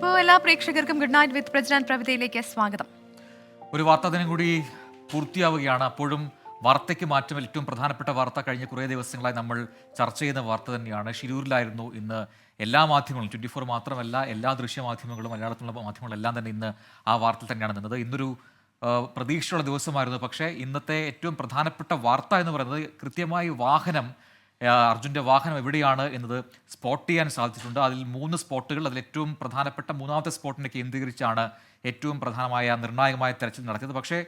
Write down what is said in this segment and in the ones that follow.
ഇപ്പോൾ എല്ലാ പ്രേക്ഷകർക്കും ഗുഡ് നൈറ്റ് വിത്ത് പ്രസിഡന്റ് പ്രവിധയിലേക്ക് സ്വാഗതം. ഒരു വാർത്താ ദിനം കൂടി പൂർത്തിയാവുകയാണ്. അപ്പോഴും വാർത്തയ്ക്ക് മാറ്റം ഏറ്റവും പ്രധാനപ്പെട്ട വാർത്ത കഴിഞ്ഞ കുറേ ദിവസങ്ങളായി നമ്മൾ ചർച്ച ചെയ്യുന്ന വാർത്ത തന്നെയാണ്. ഷിരൂരിലായിരുന്നു ഇന്ന് എല്ലാ മാധ്യമങ്ങളും, 24 മാത്രമല്ല എല്ലാ ദൃശ്യമാധ്യമങ്ങളും മലയാളത്തിലുള്ള മാധ്യമങ്ങളെല്ലാം തന്നെ ഇന്ന് ആ വാർത്തയിൽ തന്നെയാണ് നിന്നത്. ഇന്നൊരു പ്രതീക്ഷയുള്ള ദിവസമായിരുന്നു. പക്ഷേ ഇന്നത്തെ ഏറ്റവും പ്രധാനപ്പെട്ട വാർത്ത എന്ന് പറയുന്നത് കൃത്യമായി അർജുൻ്റെ വാഹനം എവിടെയാണ് എന്നത് സ്പോട്ട് ചെയ്യാൻ സാധിച്ചിട്ടുണ്ട്. അതിൽ 3 സ്പോട്ടുകൾ, അതിൽ ഏറ്റവും പ്രധാനപ്പെട്ട 3ാമത്തെ സ്പോട്ടിനെ കേന്ദ്രീകരിച്ചാണ് ഏറ്റവും പ്രധാനമായ നിർണായകമായ തെരച്ചിൽ നടത്തിയത്. പക്ഷേ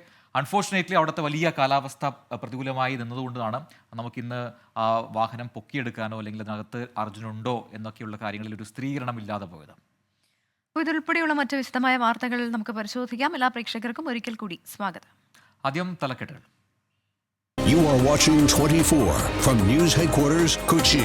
അൺഫോർച്ചുനേറ്റ്ലി അവിടുത്തെ വലിയ കാലാവസ്ഥ പ്രതികൂലമായി നിന്നതുകൊണ്ടാണ് നമുക്കിന്ന് ആ വാഹനം പൊക്കിയെടുക്കാനോ അല്ലെങ്കിൽ അതിനകത്ത് അർജുനുണ്ടോ എന്നൊക്കെയുള്ള കാര്യങ്ങളിൽ ഒരു സ്ഥിരീകരണം ഇല്ലാതെ പോയത്. ഇതുൾപ്പെടെയുള്ള മറ്റ് വിശദമായ വാർത്തകൾ നമുക്ക് പരിശോധിക്കാം. എല്ലാ പ്രേക്ഷകർക്കും ഒരിക്കൽ കൂടി സ്വാഗതം. ആദ്യം തലക്കെട്ടുകൾ. You are watching 24 from News Headquarters, Kochi.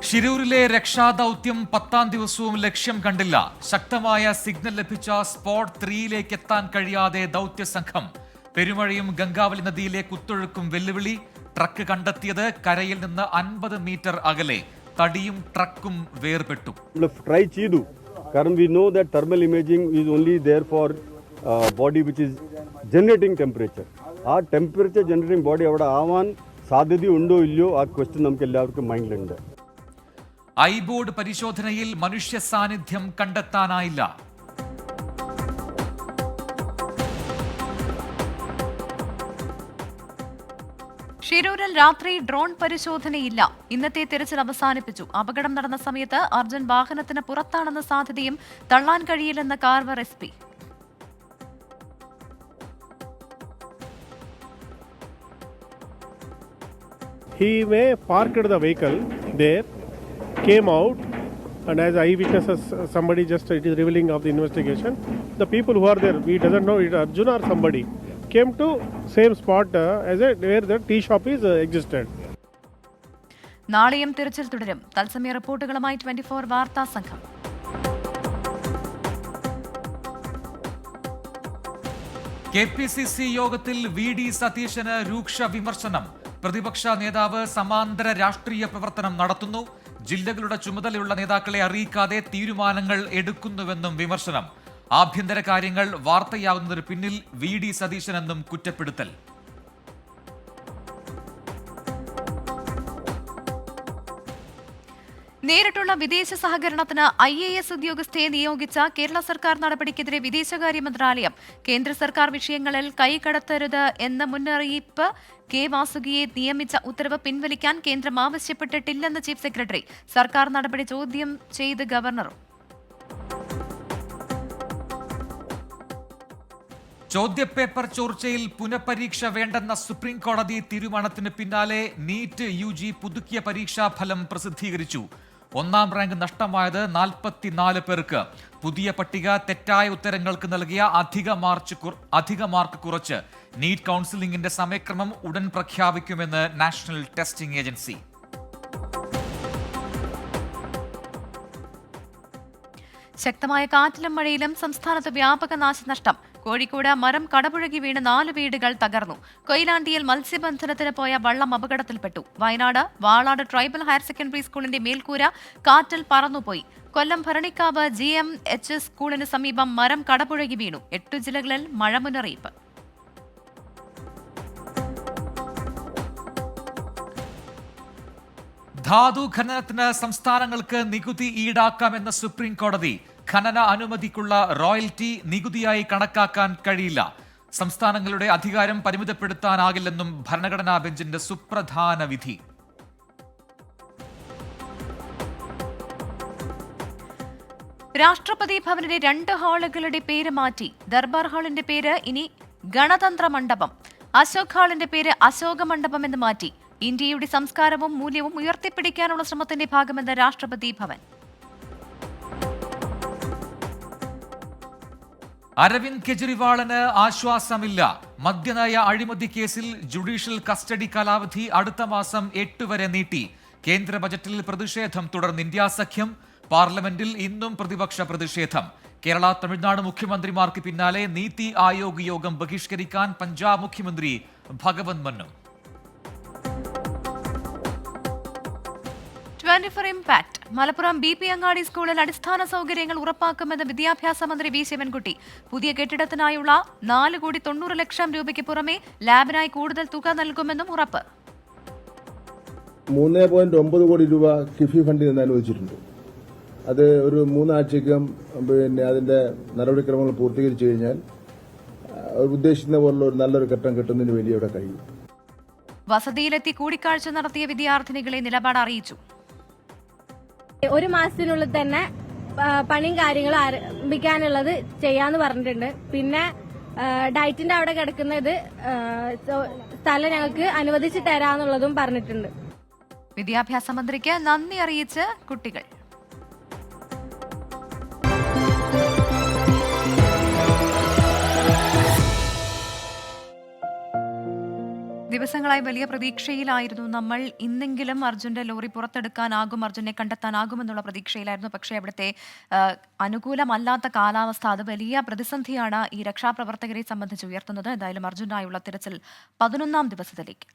ഷിരൂരിലെ രക്ഷാദൗത്യം 10ാം ദിവസവും ലക്ഷ്യം കണ്ടില്ല. ശക്തമായ സിഗ്നൽ ലഭിച്ച സ്പോട്ട് 3യിലേക്ക് എത്താൻ കഴിയാതെ ദൗത്യസംഘം. പെരുമഴയും ഗംഗാവലി നദിയിലെ കുത്തൊഴുക്കും വെല്ലുവിളി. ട്രക്ക് കണ്ടെത്തിയത് കരയിൽ നിന്ന് 50 മീറ്റർ അകലെ. തടിയും ട്രക്കും വേർപെട്ടു. ട്രൈ ചെയ്തു. കാരണം we know that thermal imaging is only there for body which is generating temperature. ആ ടെമ്പറേച്ചർ ജനറേറ്റിംഗ് ബോഡി അവിടെ ആവാൻ സാധ്യതയുണ്ടോ ഇല്ലയോ ആ ക്വസ്റ്റ്യൻ നമുക്ക് എല്ലാവർക്കും മൈൻഡിലുണ്ട്. ഐബോർഡ് പരിശോധനയിൽ മനുഷ്യ സാന്നിധ്യം കണ്ടെത്താനായില്ല. ഷിരൂരിൽ രാത്രി ഡ്രോൺ പരിശോധനയില്ല. ഇന്നത്തെ തിരച്ചിൽ അവസാനിപ്പിച്ചു. അപകടം നടന്ന സമയത്ത് അർജുൻ വാഹനത്തിന് പുറത്താണെന്ന സാധ്യതയും തള്ളാൻ കഴിയില്ലെന്ന് Carver SP. He may parked the vehicle there, came out, and as eyewitnesses, somebody just it is revealing of the investigation. The people who are there, we doesn't know it Arjun or somebody, came to same spot where the tea shop is existed. നാളെയും തിരച്ചിൽ തുടരും. തത്സമയ റിപ്പോർട്ടുകളുമായി 24 വാർത്താ സംഘം. KPCC യോഗത്തിൽ VD സതീശന് രൂക്ഷ വിമർശനം. പ്രതിപക്ഷ നേതാവ് സമാന്തര രാഷ്ട്രീയ പ്രവർത്തനം നടത്തുന്നു. ജില്ലകളുടെ ചുമതലയുള്ള നേതാക്കളെ അറിയിക്കാതെ തീരുമാനങ്ങൾ എടുക്കുന്നുവെന്നും വിമർശനം. ആഭ്യന്തര കാര്യങ്ങൾ വാർത്തയാവുന്നതിന് പിന്നിൽ VD സതീശനെന്നും കുറ്റപ്പെടുത്തൽ. നേരിട്ടുള്ള വിദേശ സഹകരണത്തിന് IAS ഉദ്യോഗസ്ഥയെ നിയോഗിച്ച കേരള സർക്കാർ നടപടിക്കെതിരെ വിദേശകാര്യ മന്ത്രാലയം. കേന്ദ്ര സർക്കാർ വിഷയങ്ങളിൽ കൈകടത്തരുത് എന്ന മുന്നറിയിപ്പ്. K. വാസുകിയെ നിയമിച്ച ഉത്തരവ് പിൻവലിക്കാൻ കേന്ദ്രം ആവശ്യപ്പെട്ടിട്ടില്ലെന്ന് ചീഫ് സെക്രട്ടറി. സർക്കാർ നടപടി ചോദ്യം ചെയ്ത് ഗവർണറും. ചോദ്യപേപ്പർ ചോർച്ചയിൽ പുനഃപരീക്ഷ വേണ്ടെന്ന സുപ്രീം കോടതി തീരുമാനത്തിന് പിന്നാലെ നീറ്റ് UG പുതുക്കിയ പരീക്ഷാഫലം പ്രസിദ്ധീകരിച്ചു. 1ാം റാങ്ക് നഷ്ടമായത് 44 പേർക്ക്. പുതിയ പട്ടിക തെറ്റായ ഉത്തരങ്ങൾക്ക് നൽകിയ അധിക മാർക്ക് കുറച്ച്. നീറ്റ് കൗൺസിലിംഗിന്റെ സമയക്രമം ഉടൻ പ്രഖ്യാപിക്കുമെന്ന് നാഷണൽ ടെസ്റ്റിംഗ് ഏജൻസി. ശക്തമായ കാറ്റിലും മഴയിലും സംസ്ഥാനത്ത് വ്യാപക നാശനഷ്ടം. കോഴിക്കോട് മരം കടപുഴകി വീണ് 4 വീടുകൾ തകർന്നു. കൊയിലാണ്ടിയിൽ മത്സ്യബന്ധനത്തിന് പോയ വള്ളം അപകടത്തിൽപ്പെട്ടു. Wayanad Valad tribal higher secondary സ്കൂളിന്റെ മേൽക്കൂര കാറ്റിൽ പറന്നുപോയി. കൊല്ലം ഭരണിക്കാവ് GMHS സ്കൂളിന് സമീപം മരം കടപുഴകി വീണു. 8 ജില്ലകളിൽ മഴ മുന്നറിയിപ്പ്. ധാതു ഖനനത്തിന് സംസ്ഥാനങ്ങൾക്ക് നികുതി ഈടാക്കാമെന്ന സുപ്രീം കോടതി. ഖനന അനുമതിക്കുള്ള റോയൽറ്റി നികുതിയായി കണക്കാക്കാൻ കഴിയില്ല. സംസ്ഥാനങ്ങളുടെ അധികാരം പരിമിതപ്പെടുത്താനാകില്ലെന്നും ഭരണഘടനാ ബെഞ്ചിന്റെ സുപ്രധാന വിധി. രാഷ്ട്രപതി ഭവനിലെ 2 ഹാളുകളുടെ പേര് മാറ്റി. ദർബാർ ഹാളിന്റെ പേര് ഇനി ഗണതന്ത്ര മണ്ഡപം. അശോക് ഹാളിന്റെ പേര് അശോക മണ്ഡപം എന്ന് മാറ്റി. ഇന്ത്യയുടെ സംസ്കാരവും മൂല്യവും ഉയർത്തിപ്പിടിക്കാനുള്ള ശ്രമത്തിന്റെ ഭാഗമെന്ന് രാഷ്ട്രപതി ഭവൻ. അരവിന്ദ് കെജ്രിവാളിന് ആശ്വാസമില്ല. മദ്യനയ അഴിമതി കേസിൽ ജുഡീഷ്യൽ കസ്റ്റഡി കാലാവധി അടുത്ത മാസം 8 വരെ നീട്ടി. കേന്ദ്ര ബജറ്റിൽ പ്രതിഷേധം തുടർന്ന് ഇന്ത്യാ സഖ്യം. പാർലമെന്റിൽ ഇന്നും പ്രതിപക്ഷ പ്രതിഷേധം. കേരള തമിഴ്നാട് മുഖ്യമന്ത്രിമാർക്ക് പിന്നാലെ നീതി ആയോഗ് യോഗം ബഹിഷ്കരിക്കാൻ പഞ്ചാബ് മുഖ്യമന്ത്രി ഭഗവന്ത് മന്നു. 24 ഇംപാക്ട്. മലപ്പുറം BP അങ്ങാടി സ്കൂളിൽ അടിസ്ഥാന സൗകര്യങ്ങൾ ഉറപ്പാക്കുമെന്ന് വിദ്യാഭ്യാസ മന്ത്രി വി ശിവൻകുട്ടി. പുതിയ കെട്ടിടത്തിനായുള്ള 4,90,00,000 രൂപയ്ക്ക് പുറമെ ലാബിനായി കൂടുതൽ തുക നൽകുമെന്നും ഉറപ്പ്. 3.9 കോടി രൂപ കിഫി ഫണ്ടിൽ നിന്ന് അനുവദിച്ചിട്ടുണ്ട്. അത് ഒരു 3 ആഴ്ചയ്ക്കകം അതിന്റെ നടപടിക്രമങ്ങൾ പൂർത്തീകരിച്ചു കഴിഞ്ഞാൽ ഉദ്ദേശിക്കുന്ന പോലുള്ള ഒരു നല്ലൊരു ഘട്ടം കിട്ടുന്നതിന് വേണ്ടി അവിടെ കഴിയും. വസതിയിലെത്തി കൂടിക്കാഴ്ച നടത്തിയ വിദ്യാർത്ഥിനികളെ നിലപാട് അറിയിച്ചു. 1 മാസത്തിനുള്ളിൽ തന്നെ പണിയും കാര്യങ്ങളും ആരംഭിക്കാനുള്ളത് ചെയ്യാന്ന് പറഞ്ഞിട്ടുണ്ട്. പിന്നെ ഡയറ്റിന്റെ അവിടെ കിടക്കുന്നത് സ്ഥലം ഞങ്ങൾക്ക് അനുവദിച്ചു തരാന്നുള്ളതും പറഞ്ഞിട്ടുണ്ട്. വിദ്യാഭ്യാസ മന്ത്രിക്ക് നന്ദി അറിയിച്ച് കുട്ടികൾ. ദിവസങ്ങളായി വലിയ പ്രതീക്ഷയിലായിരുന്നു നമ്മൾ. ഇന്നെങ്കിലും അർജുന്റെ ലോറി പുറത്തെടുക്കാനാകും, അർജുനെ കണ്ടെത്താനാകുമെന്നുള്ള പ്രതീക്ഷയിലായിരുന്നു. പക്ഷേ അവിടുത്തെ അനുകൂലമല്ലാത്ത കാലാവസ്ഥ അത് വലിയ പ്രതിസന്ധിയാണ് ഈ രക്ഷാപ്രവർത്തകരെ സംബന്ധിച്ച് ഉയർത്തുന്നത്. എന്തായാലും അർജുനായുള്ള തിരച്ചിൽ 11ാം ദിവസത്തിലേക്ക്.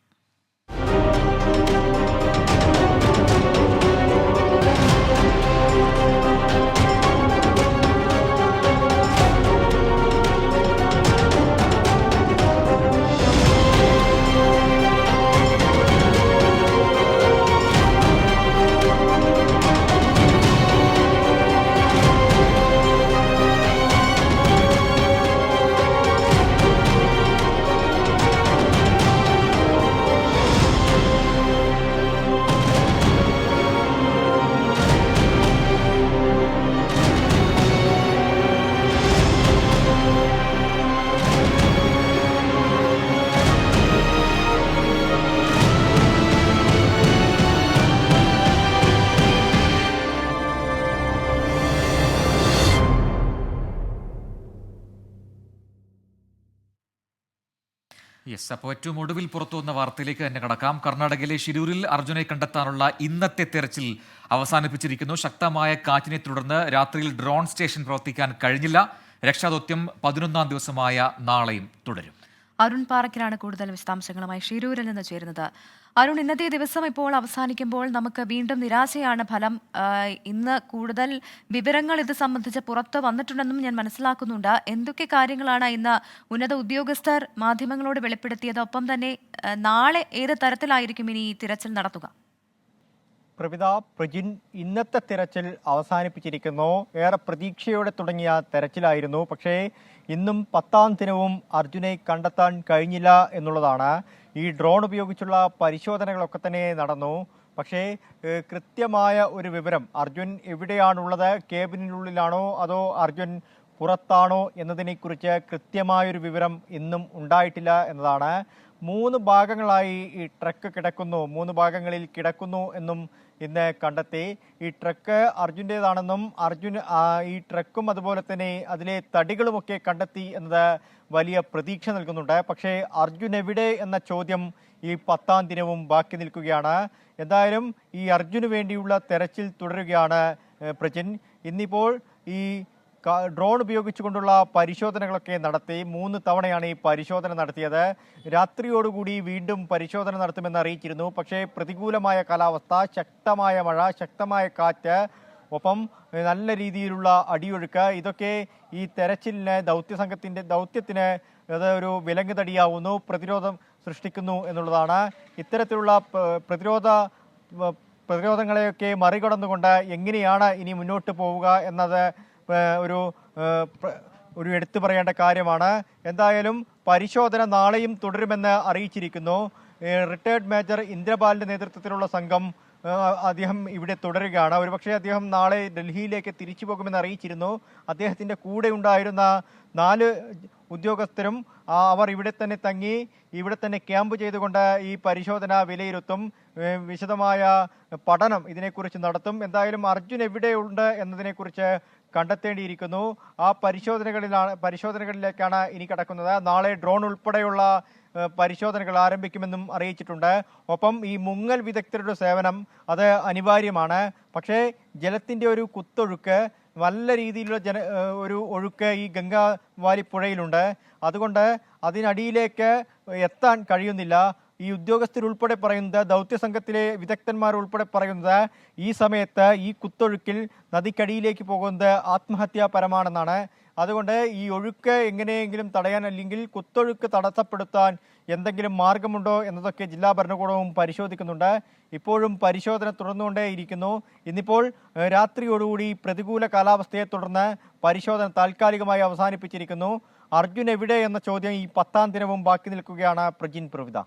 യെസ്, അപ്പോൾ ഏറ്റവും ഒടുവിൽ പുറത്തു വന്ന വാർത്തയിലേക്ക് തന്നെ കടക്കാം. കർണാടകയിലെ ഷിരൂരിൽ അർജുനെ കണ്ടെത്താനുള്ള ഇന്നത്തെ തെരച്ചിൽ അവസാനിപ്പിച്ചിരിക്കുന്നു. ശക്തമായ കാറ്റിനെ തുടർന്ന് രാത്രിയിൽ ഡ്രോൺ സ്റ്റേഷൻ പ്രവർത്തിക്കാൻ കഴിഞ്ഞില്ല. രക്ഷാദൗത്യം 11ാം ദിവസമായ നാളെയും തുടരും. അരുൺ പാറക്കിലാണ് കൂടുതൽ വിശദാംശങ്ങളുമായി ഷിരൂരിൽ നിന്ന് ചേരുന്നത്. അരുൺ, ഇന്നത്തെ ദിവസം ഇപ്പോൾ അവസാനിക്കുമ്പോൾ നമുക്ക് വീണ്ടും നിരാശയാണ് ഫലം. ഇന്ന് കൂടുതൽ വിവരങ്ങൾ ഇത് സംബന്ധിച്ച് പുറത്ത് വന്നിട്ടുണ്ടെന്നും ഞാൻ മനസ്സിലാക്കുന്നുണ്ട്. എന്തൊക്കെ കാര്യങ്ങളാണ് ഇന്ന് ഉന്നത ഉദ്യോഗസ്ഥർ മാധ്യമങ്ങളോട് വെളിപ്പെടുത്തിയത്? ഒപ്പം തന്നെ നാളെ ഏത് തരത്തിലായിരിക്കും ഇനി ഈ തിരച്ചിൽ നടത്തുക? പ്രജിൻ, ഇന്നത്തെ തിരച്ചിൽ അവസാനിപ്പിച്ചിരിക്കുന്നു. ഏറെ പ്രതീക്ഷയോടെ തുടങ്ങിയ തെരച്ചിലായിരുന്നു. പക്ഷേ ഇന്നും 10ാം ദിനവും അർജുനെ കണ്ടെത്താൻ കഴിഞ്ഞില്ല എന്നുള്ളതാണ്. ഈ ഡ്രോൺ ഉപയോഗിച്ചുള്ള പരിശോധനകളൊക്കെ തന്നെ നടന്നു. പക്ഷേ കൃത്യമായ ഒരു വിവരം അർജുൻ എവിടെയാണുള്ളത്, കേബിനുള്ളിലാണോ അതോ അർജുൻ പുറത്താണോ എന്നതിനെക്കുറിച്ച് കൃത്യമായൊരു വിവരം ഇന്നും ഉണ്ടായിട്ടില്ല എന്നതാണ്. 3 ഭാഗങ്ങളായി ഈ ട്രക്ക് കിടക്കുന്നു, 3 ഭാഗങ്ങളിൽ കിടക്കുന്നു എന്നും ഇന്ന് കണ്ടെത്തി. ഈ ട്രക്ക് അർജുൻ്റേതാണെന്നും ഈ ട്രക്കും അതുപോലെ തന്നെ അതിലെ തടികളുമൊക്കെ കണ്ടെത്തി എന്നത് വലിയ പ്രതീക്ഷ നൽകുന്നുണ്ട്. പക്ഷേ അർജുൻ എവിടെ എന്ന ചോദ്യം ഈ 10ാം ദിനവും ബാക്കി നിൽക്കുകയാണ്. എന്തായാലും ഈ അർജുന് വേണ്ടിയുള്ള തെരച്ചിൽ തുടരുകയാണ് പ്രജിൻ. ഇന്നിപ്പോൾ ഈ ഡ്രോൺ ഉപയോഗിച്ചുകൊണ്ടുള്ള പരിശോധനകളൊക്കെ നടത്തി. 3 തവണയാണ് ഈ പരിശോധന നടത്തിയത്. രാത്രിയോടുകൂടി വീണ്ടും പരിശോധന നടത്തുമെന്ന് അറിയിച്ചിരുന്നു. പക്ഷേ പ്രതികൂലമായ കാലാവസ്ഥ, ശക്തമായ മഴ, ശക്തമായ കാറ്റ്, ഒപ്പം നല്ല രീതിയിലുള്ള അടിയൊഴുക്ക്, ഇതൊക്കെ ഈ തെരച്ചിലിന് ദൗത്യത്തിന് അത് ഒരു വിലങ്ങുതടിയാവുന്നു, പ്രതിരോധം സൃഷ്ടിക്കുന്നു എന്നുള്ളതാണ്. ഇത്തരത്തിലുള്ള പ്രതിരോധങ്ങളെയൊക്കെ മറികടന്നുകൊണ്ട് എങ്ങനെയാണ് ഇനി മുന്നോട്ട് പോവുക എന്നത് ഒരു എടുത്തു പറയേണ്ട കാര്യമാണ്. എന്തായാലും പരിശോധന നാളെയും തുടരുമെന്ന് അറിയിച്ചിരിക്കുന്നു. റിട്ടയർഡ് മേജർ ഇന്ദ്രപാലിന്റെ നേതൃത്വത്തിലുള്ള സംഘം അദ്ദേഹം ഇവിടെ തുടരുകയാണ്. ഒരുപക്ഷെ അദ്ദേഹം നാളെ ഡൽഹിയിലേക്ക് തിരിച്ചു പോകുമെന്ന് അറിയിച്ചിരുന്നു. അദ്ദേഹത്തിന്റെ കൂടെ ഉണ്ടായിരുന്ന 4 ഉദ്യോഗസ്ഥരും അവർ ഇവിടെ തന്നെ തങ്ങി, ഇവിടെ തന്നെ ക്യാമ്പ് ചെയ്തുകൊണ്ട് ഈ പരിശോധന വിലയിരുത്തും. വിശദമായ പഠനം ഇതിനെക്കുറിച്ച് നടത്തും. എന്തായാലും അർജുൻ എവിടെയുണ്ട് എന്നതിനെക്കുറിച്ച് കണ്ടെത്തേണ്ടിയിരിക്കുന്നു. ആ പരിശോധനകളിലേക്കാണ് ഇനി കടക്കുന്നത്. നാളെ ഡ്രോൺ ഉൾപ്പെടെയുള്ള പരിശോധനകൾ ആരംഭിക്കുമെന്നും അറിയിച്ചിട്ടുണ്ട്. ഒപ്പം ഈ മുങ്ങൽ വിദഗ്ധരുടെ സേവനം അത് അനിവാര്യമാണ്. പക്ഷേ ജലത്തിൻ്റെ ഒരു കുത്തൊഴുക്ക്, നല്ല രീതിയിലുള്ള ഒരു ഒഴുക്ക് ഈ ഗംഗാവാലി പുഴയിലുണ്ട്. അതുകൊണ്ട് അതിനടിയിലേക്ക് എത്താൻ കഴിയുന്നില്ല. ഈ ഉദ്യോഗസ്ഥരുൾപ്പെടെ പറയുന്നത്, ദൗത്യസംഘത്തിലെ വിദഗ്ധന്മാർ ഉൾപ്പെടെ പറയുന്നത്, ഈ സമയത്ത് ഈ കുത്തൊഴുക്കിൽ നദിക്കടിയിലേക്ക് പോകുന്നത് ആത്മഹത്യാപരമാണെന്നാണ്. അതുകൊണ്ട് ഈ ഒഴുക്ക് എങ്ങനെയെങ്കിലും തടയാൻ, അല്ലെങ്കിൽ കുത്തൊഴുക്ക് തടസ്സപ്പെടുത്താൻ എന്തെങ്കിലും മാർഗമുണ്ടോ എന്നതൊക്കെ ജില്ലാ ഭരണകൂടവും പരിശോധിക്കുന്നുണ്ട്. ഇപ്പോഴും പരിശോധന തുടർന്നുകൊണ്ടേയിരിക്കുന്നു. ഇന്നിപ്പോൾ രാത്രിയോടുകൂടി പ്രതികൂല കാലാവസ്ഥയെ തുടർന്ന് പരിശോധന താൽക്കാലികമായി അവസാനിപ്പിച്ചിരിക്കുന്നു. അർജുൻ എവിടെ എന്ന ചോദ്യം ഈ 10ാം ദിനവും ബാക്കി നിൽക്കുകയാണ്. പ്രജിൻ പ്രവിത.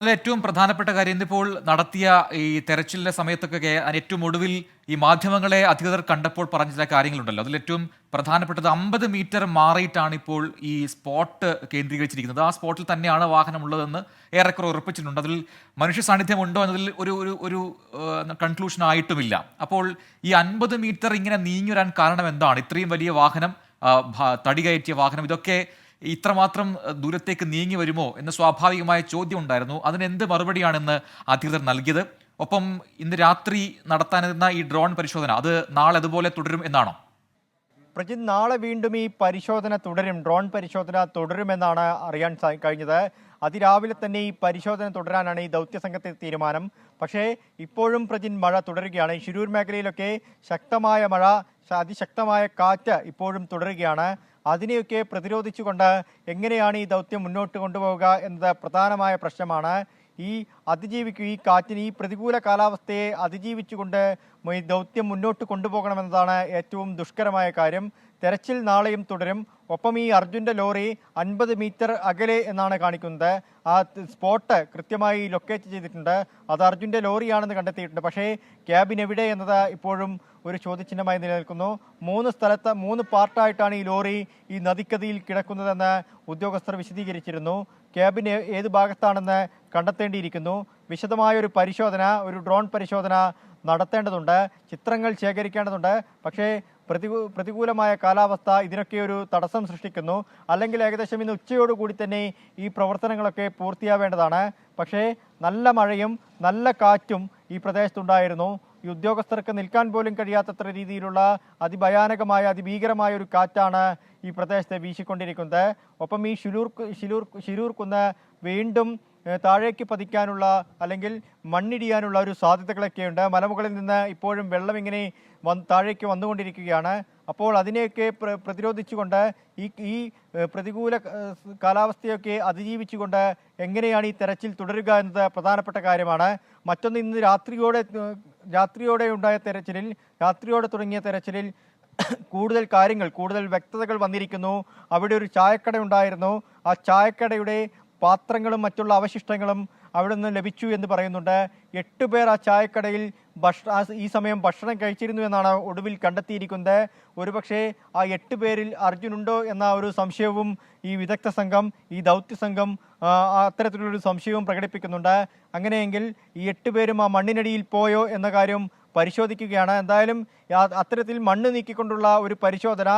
ഏറ്റവും പ്രധാനപ്പെട്ട കാര്യം, ഇന്നിപ്പോൾ നടത്തിയ ഈ തെരച്ചിലിന്റെ സമയത്തൊക്കെ ഏറ്റവും ഒടുവിൽ ഈ മാധ്യമങ്ങളെ അധികൃതർ കണ്ടപ്പോൾ പറഞ്ഞ ചില കാര്യങ്ങളുണ്ടല്ലോ. അതിൽ ഏറ്റവും പ്രധാനപ്പെട്ടത് 50 മീറ്റർ മാറിയിട്ടാണ് ഇപ്പോൾ ഈ സ്പോട്ട് കേന്ദ്രീകരിച്ചിരിക്കുന്നത്. ആ സ്പോട്ടിൽ തന്നെയാണ് വാഹനം ഉള്ളതെന്ന് ഏറെക്കുറെ ഉറപ്പിച്ചിട്ടുണ്ട്. അതിൽ മനുഷ്യ സാന്നിധ്യം ഉണ്ടോ എന്നതിൽ ഒരു കൺക്ലൂഷൻ ആയിട്ടുമില്ല. അപ്പോൾ ഈ 50 മീറ്റർ ഇങ്ങനെ നീങ്ങി വരാൻ കാരണം എന്താണ്? ഇത്രയും വലിയ വാഹനം, തടി കയറ്റിയ വാഹനം, ഇതൊക്കെ ഇത്രമാത്രം ദൂരത്തേക്ക് നീങ്ങി വരുമോ എന്ന സ്വാഭാവികമായ ചോദ്യം ഉണ്ടായിരുന്നു. അതിന് എന്ത് മറുപടിയാണെന്ന് അധികൃതർ നൽകിയത്? ഒപ്പം ഇന്ന് രാത്രി നടത്താനിരുന്ന ഈ ഡ്രോൺ പരിശോധന അത് നാളെ അതുപോലെ തുടരും എന്നാണോ? പ്രജിൻ, നാളെ വീണ്ടും ഈ പരിശോധന തുടരും, ഡ്രോൺ പരിശോധന തുടരുമെന്നാണ് അറിയാൻ കഴിഞ്ഞത്. അതിരാവിലെ തന്നെ ഈ പരിശോധന തുടരാനാണ് ഈ ദൗത്യസംഘത്തിന്റെ തീരുമാനം. പക്ഷേ ഇപ്പോഴും പ്രജിൻ മഴ തുടരുകയാണ്. ശിരൂർ മേഖലയിലൊക്കെ ശക്തമായ മഴ, അതിശക്തമായ കാറ്റ് ഇപ്പോഴും തുടരുകയാണ്. അതിനെയൊക്കെ പ്രതിരോധിച്ചുകൊണ്ട് എങ്ങനെയാണ് ഈ ദൗത്യം മുന്നോട്ട് കൊണ്ടുപോവുക എന്നത് പ്രധാനമായ പ്രശ്നമാണ്. ഈ കാറ്റിന്, ഈ പ്രതികൂല കാലാവസ്ഥയെ അതിജീവിച്ചുകൊണ്ട് ഈ ദൗത്യം മുന്നോട്ട് കൊണ്ടുപോകണമെന്നതാണ് ഏറ്റവും ദുഷ്കരമായ കാര്യം. തെരച്ചിൽ നാളെയും തുടരും. ഒപ്പം ഈ അർജുൻ്റെ ലോറി 50 മീറ്റർ അകലെ എന്നാണ് കാണിക്കുന്നത്. ആ സ്പോട്ട് കൃത്യമായി ലൊക്കേറ്റ് ചെയ്തിട്ടുണ്ട്. അത് അർജുൻ്റെ ലോറിയാണെന്ന് കണ്ടെത്തിയിട്ടുണ്ട്. പക്ഷേ ക്യാബിൻ എവിടെ എന്നത് ഇപ്പോഴും ഒരു ചോദ്യചിഹ്നമായി നിലനിൽക്കുന്നു. 3 സ്ഥലത്ത് 3 പാർട്ടായിട്ടാണ് ഈ ലോറി ഈ നദിക്കതിയിൽ കിടക്കുന്നതെന്ന് ഉദ്യോഗസ്ഥർ വിശദീകരിച്ചിരുന്നു. ക്യാബിൻ ഏത് ഭാഗത്താണെന്ന് കണ്ടെത്തേണ്ടിയിരിക്കുന്നു. വിശദമായൊരു പരിശോധന, ഒരു ഡ്രോൺ പരിശോധന നടത്തേണ്ടതുണ്ട്. ചിത്രങ്ങൾ ശേഖരിക്കേണ്ടതുണ്ട്. പക്ഷേ പ്രതികൂലമായ കാലാവസ്ഥ ഇതിനൊക്കെ ഒരു തടസ്സം സൃഷ്ടിക്കുന്നു. അല്ലെങ്കിൽ ഏകദേശം ഇന്ന് ഉച്ചയോടുകൂടി തന്നെ ഈ പ്രവർത്തനങ്ങളൊക്കെ പൂർത്തിയാവേണ്ടതാണ്. പക്ഷേ നല്ല മഴയും നല്ല കാറ്റും ഈ പ്രദേശത്തുണ്ടായിരുന്നു. ഈ ഉദ്യോഗസ്ഥർക്ക് നിൽക്കാൻ പോലും കഴിയാത്തത്ര രീതിയിലുള്ള അതിഭയാനകമായ, അതിഭീകരമായ ഒരു കാറ്റാണ് ഈ പ്രദേശത്തെ വീശിക്കൊണ്ടിരിക്കുന്നത്. ഒപ്പം ഈ ശിരൂർ കുന്ന് വീണ്ടും താഴേക്ക് പതിക്കാനുള്ള, അല്ലെങ്കിൽ മണ്ണിടിയാനുള്ള ഒരു സാധ്യതകളൊക്കെയുണ്ട്. മലമുകളിൽ നിന്ന് ഇപ്പോഴും വെള്ളം ഇങ്ങനെ താഴേക്ക് വന്നുകൊണ്ടിരിക്കുകയാണ്. അപ്പോൾ അതിനെയൊക്കെ പ്രതിരോധിച്ചുകൊണ്ട് ഈ പ്രതികൂല കാലാവസ്ഥയൊക്കെ അതിജീവിച്ചുകൊണ്ട് എങ്ങനെയാണ് ഈ തെരച്ചിൽ തുടരുക എന്നത് പ്രധാനപ്പെട്ട കാര്യമാണ്. മറ്റൊന്ന്, ഇന്ന് രാത്രിയോടെ ഉണ്ടായ തെരച്ചിലിൽ, രാത്രിയോടെ തുടങ്ങിയ തെരച്ചിലിൽ കൂടുതൽ കാര്യങ്ങൾ, കൂടുതൽ വ്യക്തതകൾ വന്നിരിക്കുന്നു. അവിടെ ഒരു ചായക്കട ഉണ്ടായിരുന്നു. ആ ചായക്കടയുടെ പാത്രങ്ങളും മറ്റുള്ള അവശിഷ്ടങ്ങളും അവിടെ നിന്ന് ലഭിച്ചു എന്ന് പറയുന്നുണ്ട്. 8 പേർ ആ ചായക്കടയിൽ ഈ സമയം ഭക്ഷണം കഴിച്ചിരുന്നു എന്നാണ് ഒടുവിൽ കണ്ടെത്തിയിരിക്കുന്നത്. ഒരുപക്ഷെ ആ 8 പേരിൽ അർജുനുണ്ടോ എന്ന ഒരു സംശയവും ഈ വിദഗ്ധ സംഘം, ഈ ദൗത്യസംഘം അത്തരത്തിലുള്ളൊരു സംശയവും പ്രകടിപ്പിക്കുന്നുണ്ട്. അങ്ങനെയെങ്കിൽ ഈ 8 പേരും ആ മണ്ണിനടിയിൽ പോയോ എന്ന കാര്യം പരിശോധിക്കുകയാണ്. എന്തായാലും അത്തരത്തിൽ മണ്ണ് നീക്കിക്കൊണ്ടുള്ള ഒരു പരിശോധന,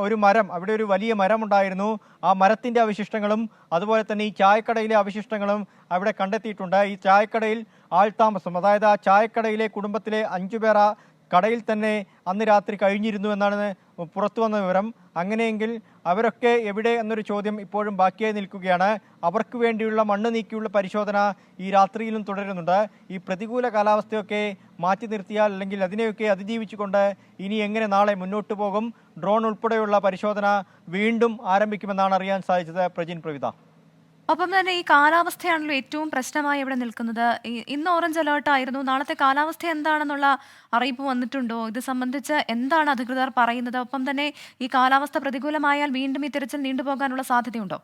ഒരു മരം, അവിടെ ഒരു വലിയ മരമുണ്ടായിരുന്നു, ആ മരത്തിൻ്റെ അവശിഷ്ടങ്ങളും അതുപോലെ തന്നെ ഈ ചായക്കടയിലെ അവശിഷ്ടങ്ങളും അവിടെ കണ്ടെത്തിയിട്ടുണ്ട്. ഈ ചായക്കടയിൽ ആൾതാമസം, അതായത് ആ ചായക്കടയിലെ കുടുംബത്തിലെ 5 പേർ ആ കടയിൽ തന്നെ അന്ന് രാത്രി കഴിഞ്ഞിരുന്നു എന്നാണ് പുറത്തു വന്ന വിവരം. അങ്ങനെയെങ്കിൽ അവരൊക്കെ എവിടെ എന്നൊരു ചോദ്യം ഇപ്പോഴും ബാക്കിയായി നിൽക്കുകയാണ്. അവർക്ക് വേണ്ടിയുള്ള മണ്ണ് നീക്കിയുള്ള പരിശോധന ഈ രാത്രിയിലും തുടരുന്നുണ്ട്. ഈ പ്രതികൂല കാലാവസ്ഥയൊക്കെ മാറ്റി നിർത്തിയാൽ, അല്ലെങ്കിൽ അതിനെയൊക്കെ അതിജീവിച്ചുകൊണ്ട് ഇനി എങ്ങനെ നാളെ മുന്നോട്ട് പോകും? ഡ്രോൺ ഉൾപ്പെടെയുള്ള പരിശോധന വീണ്ടും ആരംഭിക്കുമെന്നാണ് അറിയാൻ സാധിച്ചത്. പ്രജിൻ പ്രവിത. ഒപ്പം തന്നെ ഈ കാലാവസ്ഥയാണല്ലോ ഏറ്റവും പ്രശ്നമായി ഇവിടെ നിൽക്കുന്നത്. ഇന്ന് ഓറഞ്ച് അലേർട്ട് ആയിരുന്നു. നാളത്തെ കാലാവസ്ഥ എന്താണെന്നുള്ള അറിയിപ്പ് വന്നിട്ടുണ്ടോ? ഇത് സംബന്ധിച്ച് എന്താണ് അധികൃതർ പറയുന്നത്? ഒപ്പം തന്നെ ഈ കാലാവസ്ഥ പ്രതികൂലമായാൽ വീണ്ടും ഈ തിരച്ചിൽ നീണ്ടുപോകാനുള്ള സാധ്യതയുണ്ടോ?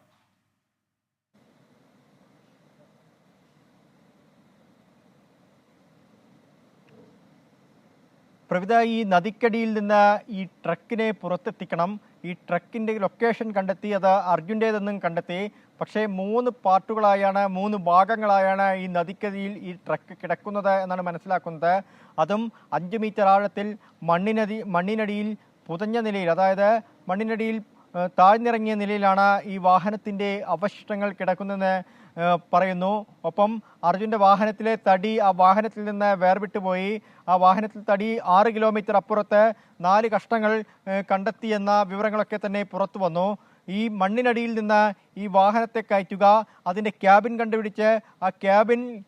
പ്രവിത, ഈ നദിക്കടിയിൽ നിന്ന് ഈ ട്രക്കിനെ പുറത്തെത്തിക്കണം. ഈ ട്രക്കിൻ്റെ ലൊക്കേഷൻ കണ്ടെത്തി, അത് അർജുൻ്റേതെന്നും കണ്ടെത്തി. പക്ഷേ 3 പാർട്ടുകളായാണ്, 3 ഭാഗങ്ങളായാണ് ഈ നദിക്കടിയിൽ ഈ ട്രക്ക് കിടക്കുന്നത് എന്നാണ് മനസ്സിലാക്കുന്നത്. അതും 5 മീറ്റർ ആഴത്തിൽ മണ്ണിനടിയിൽ പുതഞ്ഞ നിലയിൽ, അതായത് മണ്ണിനടിയിൽ താഴ്ന്നിറങ്ങിയ നിലയിലാണ് ഈ വാഹനത്തിൻ്റെ അവശിഷ്ടങ്ങൾ കിടക്കുന്നതെന്ന് പറയുന്നു. ഒപ്പം അർജുൻ്റെ വാഹനത്തിലെ തടി ആ വാഹനത്തിൽ നിന്ന് വേർവിട്ടു പോയി. ആ വാഹനത്തിൽ തടി 6 കിലോമീറ്റർ അപ്പുറത്ത് 4 കഷ്ണങ്ങൾ കണ്ടെത്തിയെന്ന വിവരങ്ങളൊക്കെ തന്നെ പുറത്തു വന്നു. ഈ മണ്ണിനടിയിൽ നിന്ന് ഈ വാഹനത്തെ കയറ്റുക, അതിൻ്റെ ക്യാബിൻ കണ്ടുപിടിച്ച് ആ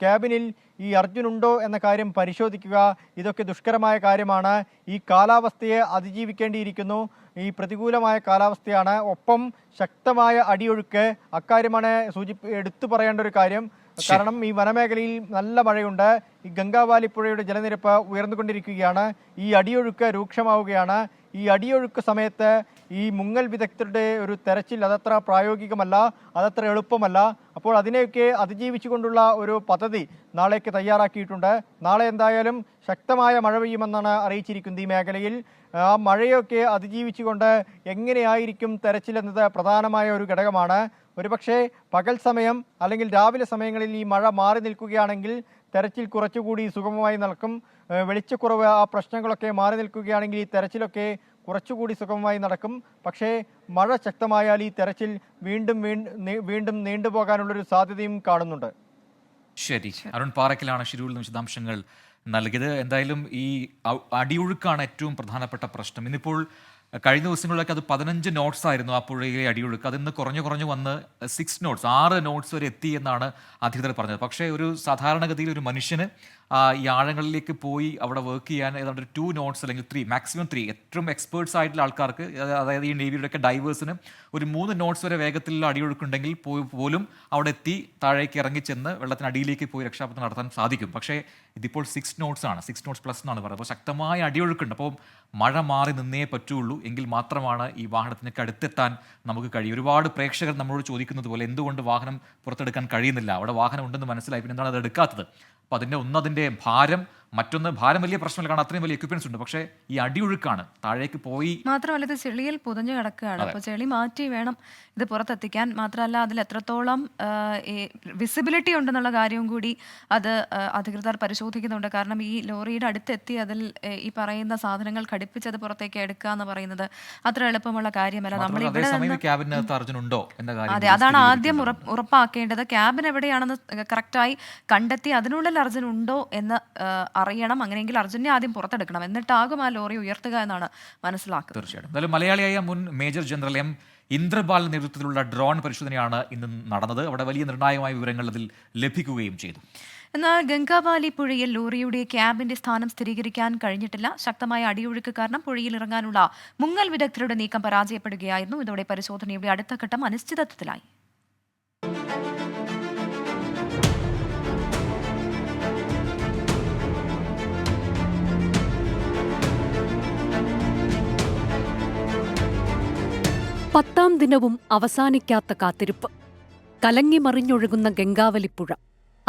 ക്യാബിനിൽ ഈ അർജുൻ ഉണ്ടോ എന്ന കാര്യം പരിശോധിക്കുക, ഇതൊക്കെ ദുഷ്കരമായ കാര്യമാണ്. ഈ കാലാവസ്ഥയെ അതിജീവിക്കേണ്ടിയിരിക്കുന്നു. ഈ പ്രതികൂലമായ കാലാവസ്ഥയാണ്. ഒപ്പം ശക്തമായ അടിയൊഴുക്ക്, അക്കാര്യമാണ് എടുത്തു പറയേണ്ട ഒരു കാര്യം. കാരണം ഈ വനമേഖലയിൽ നല്ല മഴയുണ്ട്. ഈ ഗംഗാവാലി പുഴയുടെ ജലനിരപ്പ് ഉയർന്നുകൊണ്ടിരിക്കുകയാണ്. ഈ അടിയൊഴുക്ക് രൂക്ഷമാവുകയാണ്. ഈ അടിയൊഴുക്ക് സമയത്ത് ഈ മുങ്ങൽ വിദഗ്ധരുടെ ഒരു തെരച്ചിൽ അതത്ര പ്രായോഗികമല്ല, അതത്ര എളുപ്പമല്ല. അപ്പോൾ അതിനെയൊക്കെ അതിജീവിച്ചുകൊണ്ടുള്ള ഒരു പദ്ധതി നാളേക്ക് തയ്യാറാക്കിയിട്ടുണ്ട്. നാളെ എന്തായാലും ശക്തമായ മഴ പെയ്യുമെന്നാണ് അറിയിച്ചിരിക്കുന്നത് ഈ മേഖലയിൽ. ആ മഴയൊക്കെ അതിജീവിച്ചുകൊണ്ട് എങ്ങനെയായിരിക്കും തെരച്ചിലെന്നത് പ്രധാനമായ ഒരു ഘടകമാണ്. ഒരുപക്ഷെ പകൽ സമയം അല്ലെങ്കിൽ രാവിലെ സമയങ്ങളിൽ ഈ മഴ മാറി നിൽക്കുകയാണെങ്കിൽ തെരച്ചിൽ കുറച്ചുകൂടി സുഗമമായി നടക്കും. വെളിച്ചക്കുറവ്, ആ പ്രശ്നങ്ങളൊക്കെ മാറി നിൽക്കുകയാണെങ്കിൽ ഈ തെരച്ചിലൊക്കെ കുറച്ചുകൂടി സുഗമമായി നടക്കും. പക്ഷേ മഴ ശക്തമായാൽ ഈ തെരച്ചിൽ വീണ്ടും നീണ്ടുപോകാനുള്ളൊരു സാധ്യതയും കാണുന്നുണ്ട്. ശരി, അരുൺ പാറയ്ക്കലാണ് ഷിരൂരിൽ നിന്ന് വിശദാംശങ്ങൾ നൽകിയത്. എന്തായാലും ഈ അടിയൊഴുക്കാണ് ഏറ്റവും പ്രധാനപ്പെട്ട പ്രശ്നം. ഇന്നിപ്പോൾ കഴിഞ്ഞ ദിവസങ്ങളിലൊക്കെ അത് 15 നോട്ട്സ് ആയിരുന്നു ആ പുഴയിലെ അടിയൊഴുക്ക്. അതിന്ന് കുറഞ്ഞു വന്ന് 6 നോട്ട്സ് 6 നോട്ട്സ് വരെ എത്തി എന്നാണ് അധികൃതർ പറഞ്ഞത്. പക്ഷേ ഒരു സാധാരണഗതിയിൽ ഒരു മനുഷ്യന് ഈ ആഴങ്ങളിലേക്ക് പോയി അവിടെ വർക്ക് ചെയ്യാൻ ഏതാണ്ട് 2 നോട്ട്സ് അല്ലെങ്കിൽ 3, മാക്സിമം 3, ഏറ്റവും എക്സ്പേർട്സ് ആയിട്ടുള്ള ആൾക്കാർക്ക്, അതായത് ഈ നേവിയുടെയൊക്കെ ഡൈവേഴ്സിന് ഒരു 3 നോട്ട്സ് വരെ വേഗത്തിലുള്ള അടിയൊഴുക്കുണ്ടെങ്കിൽ പോലും അവിടെ എത്തി താഴേക്ക് ഇറങ്ങിച്ചെന്ന് വെള്ളത്തിനടിയിലേക്ക് പോയി രക്ഷാപ്രവർത്തനം നടത്താൻ സാധിക്കും. പക്ഷേ ഇതിപ്പോൾ 6 നോട്ട്സ് ആണ്, 6 നോട്ട്സ് പ്ലസ് എന്നാണ് പറയുന്നത്. അപ്പോൾ ശക്തമായ അടിയൊഴുക്കുണ്ട്. അപ്പോൾ മഴ മാറി നിന്നേ പറ്റുള്ളൂ, എങ്കിൽ മാത്രമാണ് ഈ വാഹനത്തിനൊക്കെ അടുത്തെത്താൻ നമുക്ക് കഴിയും. ഒരുപാട് പ്രേക്ഷകർ നമ്മളോട് ചോദിക്കുന്നത് പോലെ എന്തുകൊണ്ട് വാഹനം പുറത്തെടുക്കാൻ കഴിയുന്നില്ല, അവിടെ വാഹനം ഉണ്ടെന്ന് മനസ്സിലായി, പിന്നെ എന്താണ് അത് എടുക്കാത്തത്? അപ്പോൾ അതിൻ്റെ ഭാരം, മറ്റൊന്ന് ഭാരം വലിയ പ്രശ്നമില്ല, കാരണം അത്രയും വലിയ എക്യുപ്മെന്റ്സ് ഉണ്ട്. പക്ഷേ ഈ അടിയൊഴുക്കാണ്, താഴേക്ക് പോയി മാത്രമല്ല ഇത് ചെളിയിൽ പുതഞ്ഞു കിടക്കുകയാണ്. അപ്പോൾ ചെളി മാറ്റി വേണം ഇത് പുറത്തെത്തിക്കാൻ. മാത്രമല്ല അതിൽ എത്രത്തോളം വിസിബിലിറ്റി ഉണ്ടെന്നുള്ള കാര്യവും കൂടി അത് അധികൃതർ പരിശോധിക്കുന്നുണ്ട്. കാരണം ഈ ലോറിയുടെ അടുത്തെത്തി അതിൽ ഈ പറയുന്ന സാധനങ്ങൾ ഘടിപ്പിച്ചത് പുറത്തേക്ക് എടുക്കുക എന്ന് പറയുന്നത് അത്ര എളുപ്പമുള്ള കാര്യമല്ല. നമ്മൾ അതെ, അതാണ് ആദ്യം ഉറപ്പാക്കേണ്ടത്. ക്യാബിൻ എവിടെയാണെന്ന് കറക്റ്റായി കണ്ടെത്തി അതിനുള്ളിൽ അർജുൻ ഉണ്ടോ എന്ന് അറിയണം. അങ്ങനെയെങ്കിൽ അർജുനെ ആദ്യം പുറത്തെടുക്കണം, എന്നിട്ടാകും ആ ലോറി ഉയർത്തുക എന്നാണ് മനസ്സിലാക്കുന്നത്. തീർച്ചയായിട്ടും. എന്തായാലും മലയാളിയായ മുൻ മേജർ ജനറൽ എം ഇന്ദ്രപാൽ നേതൃത്വത്തിലുള്ള ഡ്രോൺ പരിശോധനയാണ് ഇന്ന് നടന്നത്. അവിടെ വലിയ നിർണായകമായ വിവരങ്ങൾ അതിൽ ലഭിക്കുകയും ചെയ്തു. എന്നാൽ ഗംഗാവാലി പുഴയിൽ ലോറിയുടെ ക്യാബിന്റെ സ്ഥാനം സ്ഥിരീകരിക്കാൻ കഴിഞ്ഞിട്ടില്ല. ശക്തമായ അടിയൊഴുക്ക് കാരണം പുഴയിൽ ഇറങ്ങാനുള്ള മുങ്ങൽ വിദഗ്ധരുടെ നീക്കം പരാജയപ്പെടുകയായിരുന്നു. ഇതോടെ പരിശോധനയുടെ അടുത്ത ഘട്ടം അനിശ്ചിതത്വത്തിലായി. പത്താം ദിനവും അവസാനിക്കാത്ത കാത്തിരിപ്പ്. കലങ്ങിമറിഞ്ഞൊഴുകുന്ന ഗംഗാവലിപ്പുഴ.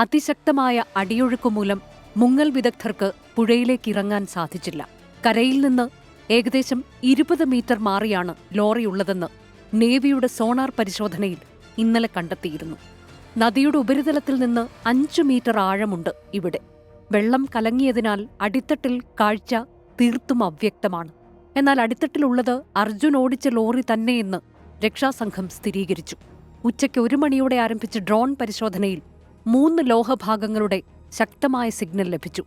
അതിശക്തമായ അടിയൊഴുക്കുമൂലം മുങ്ങൽ വിദഗ്ധർക്ക് പുഴയിലേക്ക് ഇറങ്ങാൻ സാധിച്ചില്ല. കരയിൽ നിന്ന് ഏകദേശം 20 മീറ്റർ മാറിയാണ് ലോറിയുള്ളതെന്ന് നേവിയുടെ സോണാർ പരിശോധനയിൽ ഇന്നലെ കണ്ടെത്തിയിരുന്നു. നദിയുടെ ഉപരിതലത്തിൽ നിന്ന് 5 മീറ്റർ ആഴമുണ്ട് ഇവിടെ. വെള്ളം കലങ്ങിയതിനാൽ അടിത്തട്ടിൽ കാഴ്ച തീർത്തും അവ്യക്തമാണ്. എന്നാൽ അടിത്തട്ടിലുള്ളത് അർജുൻ ഓടിച്ച ലോറി തന്നെയെന്ന് രക്ഷാസംഘം സ്ഥിരീകരിച്ചു. ഉച്ചയ്ക്ക് 1 മണിയോടെ ആരംഭിച്ച ഡ്രോൺ പരിശോധനയിൽ 3 ലോഹഭാഗങ്ങളുടെ ശക്തമായ സിഗ്നൽ ലഭിച്ചു.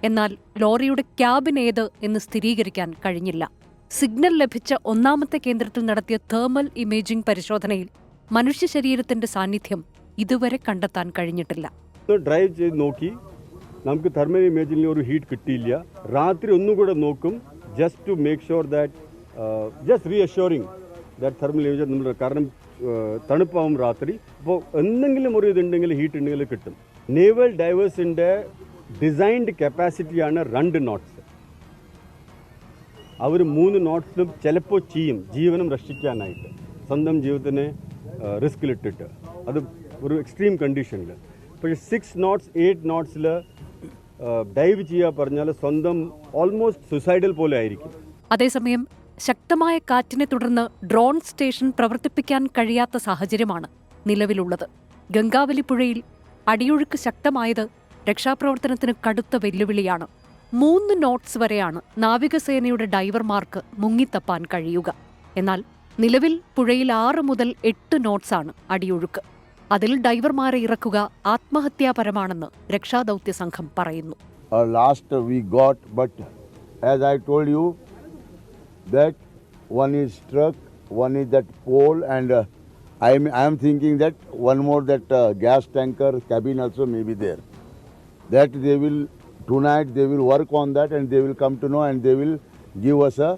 എന്നാൽ ലോറിയുടെ ക്യാബിൻ ഏത് എന്ന് സ്ഥിരീകരിക്കാൻ കഴിഞ്ഞില്ല. സിഗ്നൽ ലഭിച്ച 1ാമത്തെ കേന്ദ്രത്തിൽ നടത്തിയ തേർമൽ ഇമേജിംഗ് പരിശോധനയിൽ മനുഷ്യ ശരീരത്തിന്റെ സാന്നിധ്യം ഇതുവരെ കണ്ടെത്താൻ കഴിഞ്ഞിട്ടില്ല. ഡ്രൈവ് ചെയ്ത് നോക്കി, നമുക്ക് തെർമൽ ഇമേജിംഗിൽ ഒരു ഹീറ്റ് കിട്ടിയില്ല. രാത്രി ഒന്നുകൂടെ നോക്കും, just to make sure that just reassuring that thermal imaging നമ്മൾ, കാരണം തണുപ്പാവും രാത്രി. അപ്പോൾ എന്തെങ്കിലും ഒരു ഇതുണ്ടെങ്കിൽ ഹീറ്റ് ഉണ്ടെങ്കിൽ കിട്ടും. നേവൽ ഡൈവേഴ്സിൻ്റെ ഡിസൈൻഡ് കപ്പാസിറ്റിയാണ് 2 നോട്ട്സ്. അവർ 3 നോട്ട്സിലും ചിലപ്പോൾ ചെയ്യും, ജീവനം രക്ഷിക്കാനായിട്ട്, സ്വന്തം ജീവിതത്തിനെ റിസ്കിലിട്ടിട്ട്. അത് ഒരു എക്സ്ട്രീം കണ്ടീഷനിൽ. പക്ഷേ 6 നോട്ട്സ് 8 നോട്ട്സിൽ ഡൈവ് ചെയ്യുക പറഞ്ഞാൽ സ്വന്തം ഓൾമോസ്റ്റ് സുസൈഡൽ പോലെ ആയിരിക്കും. അതേസമയം ശക്തമായ കാറ്റിനെ തുടർന്ന് ഡ്രോൺ സ്റ്റേഷൻ പ്രവർത്തിപ്പിക്കാൻ കഴിയാത്ത സാഹചര്യമാണ് നിലവിലുള്ളത്. ഗംഗാവലിപ്പുഴയിൽ അടിയൊഴുക്ക് ശക്തമായത് രക്ഷാപ്രവർത്തനത്തിന് കടുത്ത വെല്ലുവിളിയാണ്. 3 നോട്ട്സ് വരെയാണ് നാവികസേനയുടെ ഡൈവർമാർക്ക് മുങ്ങിത്തപ്പാൻ കഴിയുക. എന്നാൽ നിലവിൽ പുഴയിൽ 6 മുതൽ 8 നോട്ട്സാണ് അടിയൊഴുക്ക്. അതിൽ ഡൈവർമാരെ ഇറക്കുക ആത്മഹത്യാപരമാണെന്ന് രക്ഷാദൌത്യ സംഘം പറയുന്നു. Last we got, but as I told you that one is struck, one is that pole, and I am thinking that one more, that gas tanker cabin also may be there. That they will tonight they will work on that, and they will come to know, and they will give us a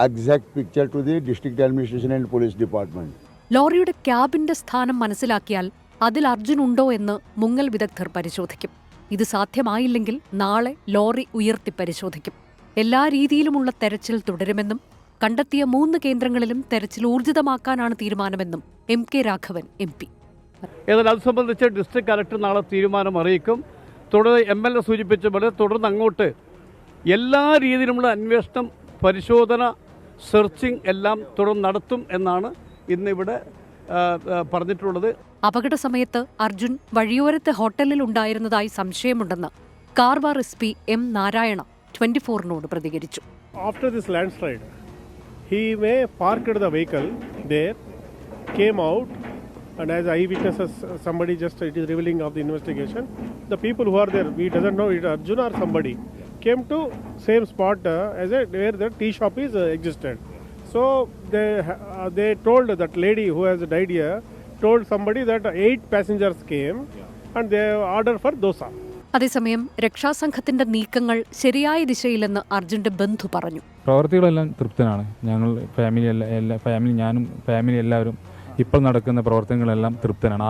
exact picture to the district administration and police department. ലോറിയുടെ ക്യാബിന്റെ സ്ഥാനം മനസ്സിലാക്കിയാൽ അതിൽ അർജുൻ ഉണ്ടോ എന്ന് മുങ്ങൽ വിദഗ്ധർ പരിശോധിക്കും. ഇത് സാധ്യമായില്ലെങ്കിൽ നാളെ ലോറി ഉയർത്തി പരിശോധിക്കും. എല്ലാ രീതിയിലുമുള്ള തെരച്ചിൽ തുടരുമെന്നും കണ്ടെത്തിയ 3 കേന്ദ്രങ്ങളിലും തെരച്ചിൽ ഊർജിതമാക്കാനാണ് തീരുമാനമെന്നും MK രാഘവൻ MP. എന്നാൽ അത് സംബന്ധിച്ച് ഡിസ്ട്രിക്ട് കലക്ടർ നാളെ തീരുമാനം അറിയിക്കും. തുടർന്ന് MLA സൂചിപ്പിച്ച പോലെ തുടർന്ന് അങ്ങോട്ട് എല്ലാ രീതിയിലുമുള്ള അന്വേഷണം, പരിശോധന, സെർച്ചിങ് എല്ലാം തുടർന്ന് നടത്തും എന്നാണ് ഇന്നിവിടെ പറഞ്ഞിട്ടുള്ളത്. അപകട സമയത്ത് അർജുൻ വഴിയോരത്തെ ഹോട്ടലിൽ ഉണ്ടായിരുന്നതായി സംശയമുണ്ടെന്ന് കാർവാർ SP M. നാരായണ 24-നോട് പ്രതികരിച്ചു. After this landslide, he may parked the vehicle there, came out, and as eyewitnesses, somebody just, it is revealing of the investigation, the people who are there, we doesn't know it Arjun or somebody, came to same spot as where the tea shop is existed. So they told that lady who has died here, told somebody that 8 passengers came and they ordered for dosa. അതേസമയം രക്ഷാസംഘത്തിന്റെ നീക്കങ്ങൾ ശരിയായ ദിശയിലെന്ന് അർജുന്റെ ബന്ധു പറഞ്ഞു. പ്രവർത്തികളെല്ലാം തൃപ്തനാണ്. ഞങ്ങൾ family ഞാനും family എല്ലാവരും ഇപ്പോൾ നടക്കുന്ന പ്രവർത്തനങ്ങളെല്ലാം തൃപ്തനാണ്.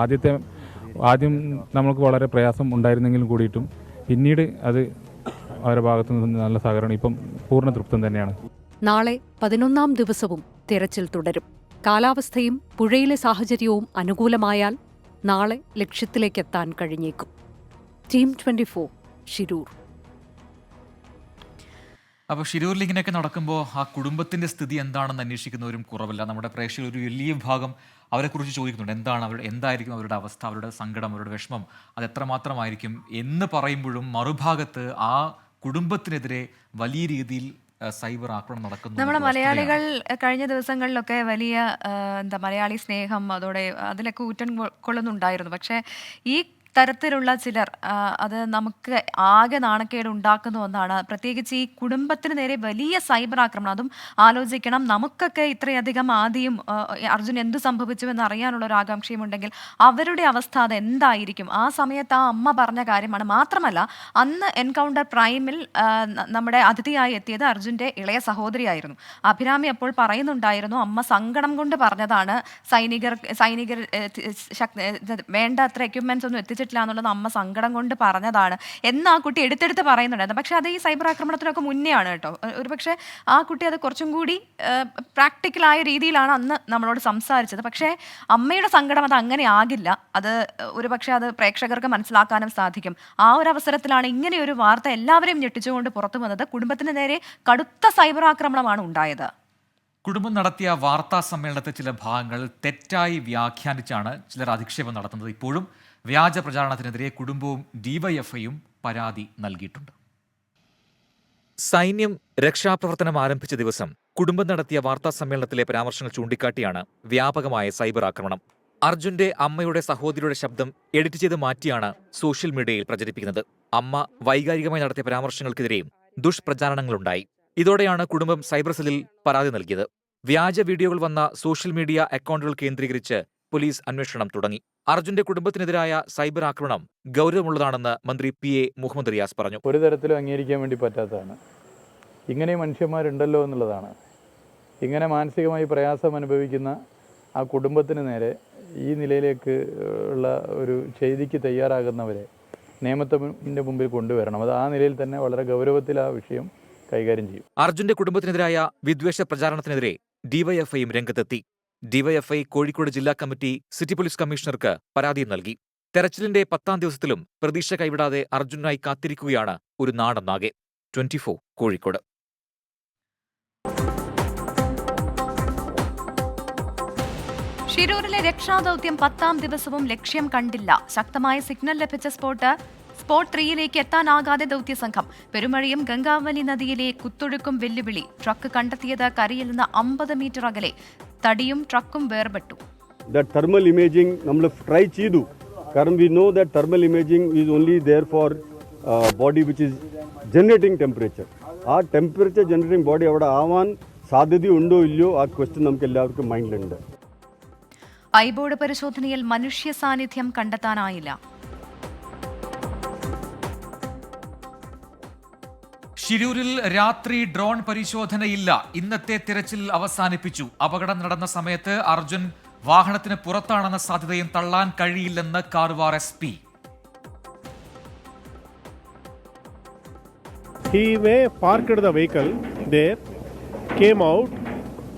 ആദ്യം നമുക്ക് വളരെ പ്രയാസം ഉണ്ടായിരുന്നെങ്കിലും കൂടിയിട്ടും പിന്നീട് അത് അവരുടെ ഭാഗത്തു നിന്ന് നല്ല സഹകരണം, ഇപ്പം പൂർണ്ണ തൃപ്തം തന്നെയാണ്. നാളെ 11ാം ദിവസവും തിരച്ചിൽ തുടരും. കാലാവസ്ഥയും പുഴയിലെ സാഹചര്യവും അനുകൂലമായാൽ നാളെ ലക്ഷ്യത്തിലേക്കെത്താൻ കഴിഞ്ഞേക്കും. ടീം 24 ഷിരൂർ. അപ്പോൾ ഷിരൂരിൽ ഇങ്ങനെയൊക്കെ നടക്കുമ്പോൾ ആ കുടുംബത്തിൻ്റെ സ്ഥിതി എന്താണെന്ന് അന്വേഷിക്കുന്നവരും കുറവല്ല. നമ്മുടെ പ്രേക്ഷകർ ഒരു വലിയ ഭാഗം അവരെക്കുറിച്ച് ചോദിക്കുന്നുണ്ട്. എന്തായിരിക്കും അവരുടെ അവസ്ഥ, അവരുടെ സങ്കടം, അവരുടെ വിഷമം, അത് എത്രമാത്രമായിരിക്കും എന്ന് പറയുമ്പോഴും മറുഭാഗത്ത് ആ കുടുംബത്തിനെതിരെ വലിയ രീതിയിൽ സൈബർ ആക്രമണം നടക്കുന്നു. നമ്മുടെ മലയാളികൾ കഴിഞ്ഞ ദിവസങ്ങളിലൊക്കെ വലിയ മലയാളി സ്നേഹം അതോടെ അതിലൊക്കെ ഊറ്റം കൊള്ളുന്നുണ്ടായിരുന്നു. പക്ഷേ ഈ തരത്തിലുള്ള ചിലർ അത് നമുക്ക് ആകെ നാണക്കേട് ഉണ്ടാക്കുന്ന ഒന്നാണ്. പ്രത്യേകിച്ച് ഈ കുടുംബത്തിന് നേരെ വലിയ സൈബർ ആക്രമണം. അതും ആലോചിക്കണം, നമുക്കൊക്കെ ഇത്രയധികം ആദ്യം അർജുൻ എന്ത് സംഭവിച്ചുവെന്ന് അറിയാനുള്ള ഒരു ആകാംക്ഷയുമുണ്ടെങ്കിൽ അവരുടെ അവസ്ഥ അത് എന്തായിരിക്കും. ആ സമയത്ത് ആ അമ്മ പറഞ്ഞ കാര്യമാണ്. മാത്രമല്ല അന്ന് എൻകൗണ്ടർ പ്രൈമിൽ നമ്മുടെ അതിഥിയായി എത്തിയത് അർജുൻ്റെ ഇളയ സഹോദരിയായിരുന്നു. അഭിരാമി അപ്പോൾ പറയുന്നുണ്ടായിരുന്നു, അമ്മ സങ്കടം കൊണ്ട് പറഞ്ഞതാണ്, സൈനികർ വേണ്ടത്ര എക്യുപ്മെന്റ്സ് ഒന്നും എത്തിച്ചിട്ടില്ല എന്നുള്ളത് അമ്മ സങ്കടം കൊണ്ട് പറഞ്ഞതാണ് എന്ന് ആ കുട്ടി എടുത്തെടുത്ത് പറയുന്നുണ്ടായിരുന്നു. പക്ഷെ അത് ഈ സൈബർ ആക്രമണത്തിനൊക്കെ മുന്നേ ആണ് കേട്ടോ. ഒരുപക്ഷെ ആ കുട്ടി അത് കുറച്ചും കൂടി പ്രാക്ടിക്കലായ രീതിയിലാണ് അന്ന് നമ്മളോട് സംസാരിച്ചത്. പക്ഷേ അമ്മയുടെ സങ്കടം അത് അങ്ങനെ ആകില്ല. അത് ഒരുപക്ഷെ അത് പ്രേക്ഷകർക്ക് മനസ്സിലാക്കാനും സാധിക്കും. ആ ഒരു അവസരത്തിലാണ് ഇങ്ങനെയൊരു വാർത്ത എല്ലാവരെയും ഞെട്ടിച്ചുകൊണ്ട് പുറത്തു വന്നത്. കുടുംബത്തിന് നേരെ കടുത്ത സൈബർ ആക്രമണമാണ് ഉണ്ടായത്. കുടുംബം നടത്തിയ വാർത്താ സമ്മേളനത്തെ ചില ഭാഗങ്ങൾ തെറ്റായി വ്യാഖ്യാനിച്ചാണ് ചിലർ അധിക്ഷേപം നടത്തുന്നത്. ഇപ്പോഴും വ്യാജ പ്രചാരണത്തിനെതിരെ കുടുംബവും ഡിവൈഎഫ്ഐയും പരാതി നൽകിയിട്ടുണ്ട്. സൈന്യം രക്ഷാപ്രവർത്തനം ആരംഭിച്ച ദിവസം കുടുംബം നടത്തിയ വാർത്താ സമ്മേളനത്തിലെ പരാമർശങ്ങൾ ചൂണ്ടിക്കാട്ടിയാണ് വ്യാപകമായ സൈബർ ആക്രമണം. അർജുന്റെ അമ്മയുടെ സഹോദരിയുടെ ശബ്ദം എഡിറ്റ് ചെയ്ത് മാറ്റിയാണ് സോഷ്യൽ മീഡിയയിൽ പ്രചരിപ്പിക്കുന്നത്. അമ്മ വൈകാരികമായി നടത്തിയ പരാമർശങ്ങൾക്കെതിരെയും ദുഷ്പ്രചാരണങ്ങളുണ്ടായി. ഇതോടെയാണ് കുടുംബം സൈബർ സെല്ലിൽ പരാതി നൽകിയത്. വ്യാജ വീഡിയോകൾ വന്ന സോഷ്യൽ മീഡിയ അക്കൗണ്ടുകൾ കേന്ദ്രീകരിച്ച് പോലീസ് അന്വേഷണം തുടങ്ങി. അർജുന്റെ കുടുംബത്തിനെതിരായ സൈബർ ആക്രമണം ഗൗരവമുള്ളതാണെന്ന് മന്ത്രി PA മുഹമ്മദ് റിയാസ് പറഞ്ഞു. ഒരു തരത്തിലും അംഗീകരിക്കാൻ വേണ്ടി പറ്റാത്തതാണ്. ഇങ്ങനെ മനുഷ്യന്മാരുണ്ടല്ലോ എന്നുള്ളതാണ്. ഇങ്ങനെ മാനസികമായി പ്രയാസം അനുഭവിക്കുന്ന ആ കുടുംബത്തിന് നേരെ ഈ നിലയിലേക്ക് ഉള്ള ഒരു ചെയ്തിക്ക് തയ്യാറാകുന്നവരെ നിയമത്തിന്റെ മുമ്പിൽ കൊണ്ടുവരണം. അത് ആ നിലയിൽ തന്നെ വളരെ ഗൗരവത്തിൽ ആ വിഷയം കൈകാര്യം ചെയ്യും. അർജുന്റെ കുടുംബത്തിനെതിരായ വിദ്വേഷ പ്രചാരണത്തിനെതിരെ ഡിവൈഎഫ്ഐയും രംഗത്തെത്തി. ഡിവൈഎഫ്ഐ കോഴിക്കോട് ജില്ലാ കമ്മിറ്റി സിറ്റി പോലീസ് കമ്മീഷണർക്ക് പരാതി നൽകി. തെരച്ചിലിന്റെ 10ാം ദിവസത്തിലും പ്രതീക്ഷ കൈവിടാതെ അർജുനായി കാത്തിരിക്കുകയാണ് ഒരു നാടെന്നാകെ. 24 കോഴിക്കോട്. ഷിരൂരിലെ രക്ഷാദൌത്യം 10ാം ദിവസവും ലക്ഷ്യം കണ്ടില്ല. ശക്തമായ സിഗ്നൽ ലഭിച്ച സ്പോട്ട് 3യിലേക്ക് എത്താനാകാതെ ദൌത്യസംഘം. പെരുമഴയും ഗംഗാവലി നദിയിലെ കുത്തൊഴുക്കും വെല്ലുവിളി. ട്രക്ക് കണ്ടെത്തിയത് കരയിൽ നിന്ന് 50 മീറ്റർ അകലെ. തടിയും ട്രക്കും വേർപെട്ടു. തെർമൽ ഇമേജിംഗ് നമ്മൾ ട്രൈ ചെയ്തു. കാരണം we know that thermal imaging is only there for body which is generating temperature. ആ ടെമ്പറേച്ചർ ജനറേറ്റിംഗ് ബോഡി അവിടെ ആവാൻ സാധ്യതയുണ്ടോ ഇല്ലയോ ആ ക്വസ്റ്റ്യൻ നമുക്ക് എല്ലാവർക്കും മൈൻഡിലുണ്ട്. ഐബോർഡ് പരിശോധനയിൽ മനുഷ്യ സാന്നിധ്യം കണ്ടെത്താനായില്ല. ഷിരൂരിൽ രാത്രി ഡ്രോൺ പരിശോധനയില്ല. ഇന്നത്തെ തിരച്ചിൽ അവസാനിപ്പിച്ചു. അപകടം നടന്ന സമയത്ത് അർജുൻ വാഹനത്തിന് പുറത്താണെന്ന സാധ്യതയും തള്ളാൻ കഴിയില്ലെന്ന് Karwar SP. He may parked the vehicle there, came out,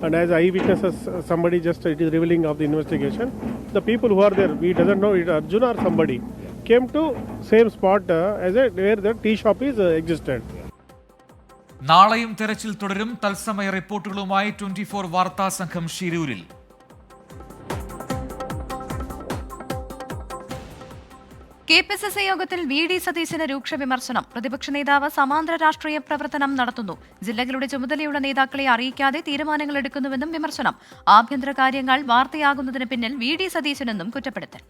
and as eyewitnesses, somebody just it is revealing of the investigation. The people who are there, we doesn't know it Arjun or somebody, came to same spot where the tea shop is existed. നാളെയും തെരച്ചിൽ തുടരും. തത്സമയ റിപ്പോർട്ടുകളുമായി 24 വാർത്താ സംഘം ഷിരൂരിൽ. KPCC യോഗത്തിൽ VD സതീശന് രൂക്ഷ വിമർശനം. പ്രതിപക്ഷ നേതാവ് സമാന്തര രാഷ്ട്രീയ പ്രവർത്തനം നടത്തുന്നു. ജില്ലകളുടെ ചുമതലയുള്ള നേതാക്കളെ അറിയിക്കാതെ തീരുമാനങ്ങൾ എടുക്കുന്നുവെന്നും വിമർശനം. ആഭ്യന്തര കാര്യങ്ങൾ വാർത്തയാകുന്നതിന് പിന്നിൽ VD സതീശനെന്നും കുറ്റപ്പെടുത്തൽ.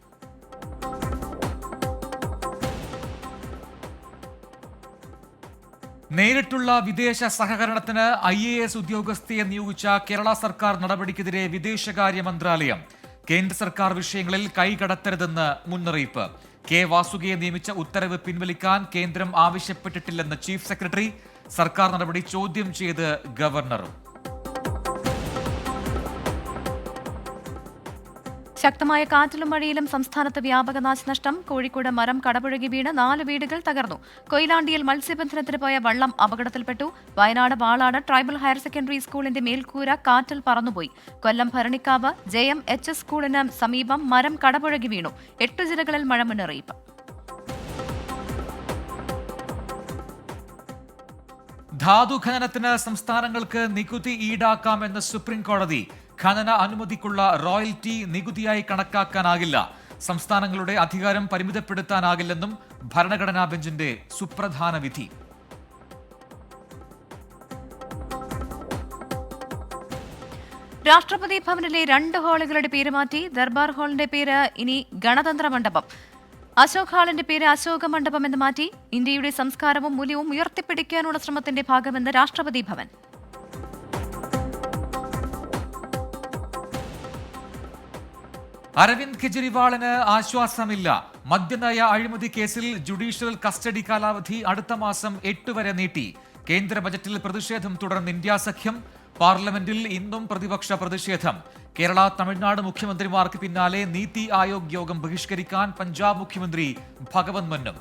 നേരിട്ടുള്ള വിദേശ സഹകരണത്തിന് IAS ഉദ്യോഗസ്ഥയെ നിയോഗിച്ച കേരള സർക്കാർ നടപടിക്കെതിരെ വിദേശകാര്യ മന്ത്രാലയം. കേന്ദ്ര സർക്കാർ വിഷയങ്ങളിൽ കൈകടത്തരുതെന്ന് മുന്നറിയിപ്പ്. K. വാസുകിയെ നിയമിച്ച ഉത്തരവ് പിൻവലിക്കാൻ കേന്ദ്രം ആവശ്യപ്പെട്ടിട്ടില്ലെന്ന് ചീഫ് സെക്രട്ടറി. സർക്കാർ നടപടി ചോദ്യം ചെയ്ത് ഗവർണറും. ശക്തമായ കാറ്റിലും മഴയിലും സംസ്ഥാനത്ത് വ്യാപക നാശനഷ്ടം. കോഴിക്കോട് മരം കടപുഴകി വീണ് 4 വീടുകൾ തകർന്നു. കൊയിലാണ്ടിയിൽ മത്സ്യബന്ധനത്തിന് പോയ വള്ളം അപകടത്തിൽപ്പെട്ടു. Wayanad Valad tribal higher secondary സ്കൂളിന്റെ മേൽക്കൂര കാറ്റിൽ പറന്നുപോയി. കൊല്ലം ഭരണിക്കാവ് JMHS സ്കൂളിന് സമീപം മരം കടപുഴകി വീണു. 8 ജില്ലകളിൽ മഴ മുന്നറിയിപ്പ്. ധാതു ഖനനത്തിന് സംസ്ഥാനങ്ങൾക്ക് നികുതി ഈടാക്കാമെന്ന് സുപ്രീം കോടതി. ഖനന അനുമതിക്കുള്ള റോയൽറ്റി നികുതിയായി കണക്കാക്കാനാകില്ല. സംസ്ഥാനങ്ങളുടെ അധികാരം പരിമിതപ്പെടുത്താനാകില്ലെന്നും ഭരണഘടനാ ബെഞ്ചിന്റെ സുപ്രധാന വിധി. രാഷ്ട്രപതി ഭവനിലെ 2 ഹാളുകളുടെ പേര് മാറ്റി. ദർബാർ ഹാളിന്റെ പേര് ഇനി ഗണതന്ത്ര മണ്ഡപം. അശോക് ഹാളിന്റെ പേര് അശോക മണ്ഡപം എന്ന് മാറ്റി. ഇന്ത്യയുടെ സംസ്കാരവും മൂല്യവും ഉയർത്തിപ്പിടിക്കാനുള്ള ശ്രമത്തിന്റെ ഭാഗമെന്ന് രാഷ്ട്രപതി ഭവൻ. അരവിന്ദ് കെജ്രിവാളിന് ആശ്വാസമില്ല. മദ്യനയ അഴിമതി കേസിൽ ജുഡീഷ്യൽ കസ്റ്റഡി കാലാവധി അടുത്ത മാസം 8 വരെ നീട്ടി. കേന്ദ്ര ബജറ്റിൽ പ്രതിഷേധം തുടർന്ന് ഇന്ത്യ സഖ്യം. പാർലമെന്റിൽ ഇന്നും പ്രതിപക്ഷ പ്രതിഷേധം. കേരള തമിഴ്നാട് മുഖ്യമന്ത്രിമാർക്ക് പിന്നാലെ നീതി ആയോഗ് യോഗം ബഹിഷ്കരിക്കാൻ പഞ്ചാബ് മുഖ്യമന്ത്രി ഭഗവന്ത് മന്നും.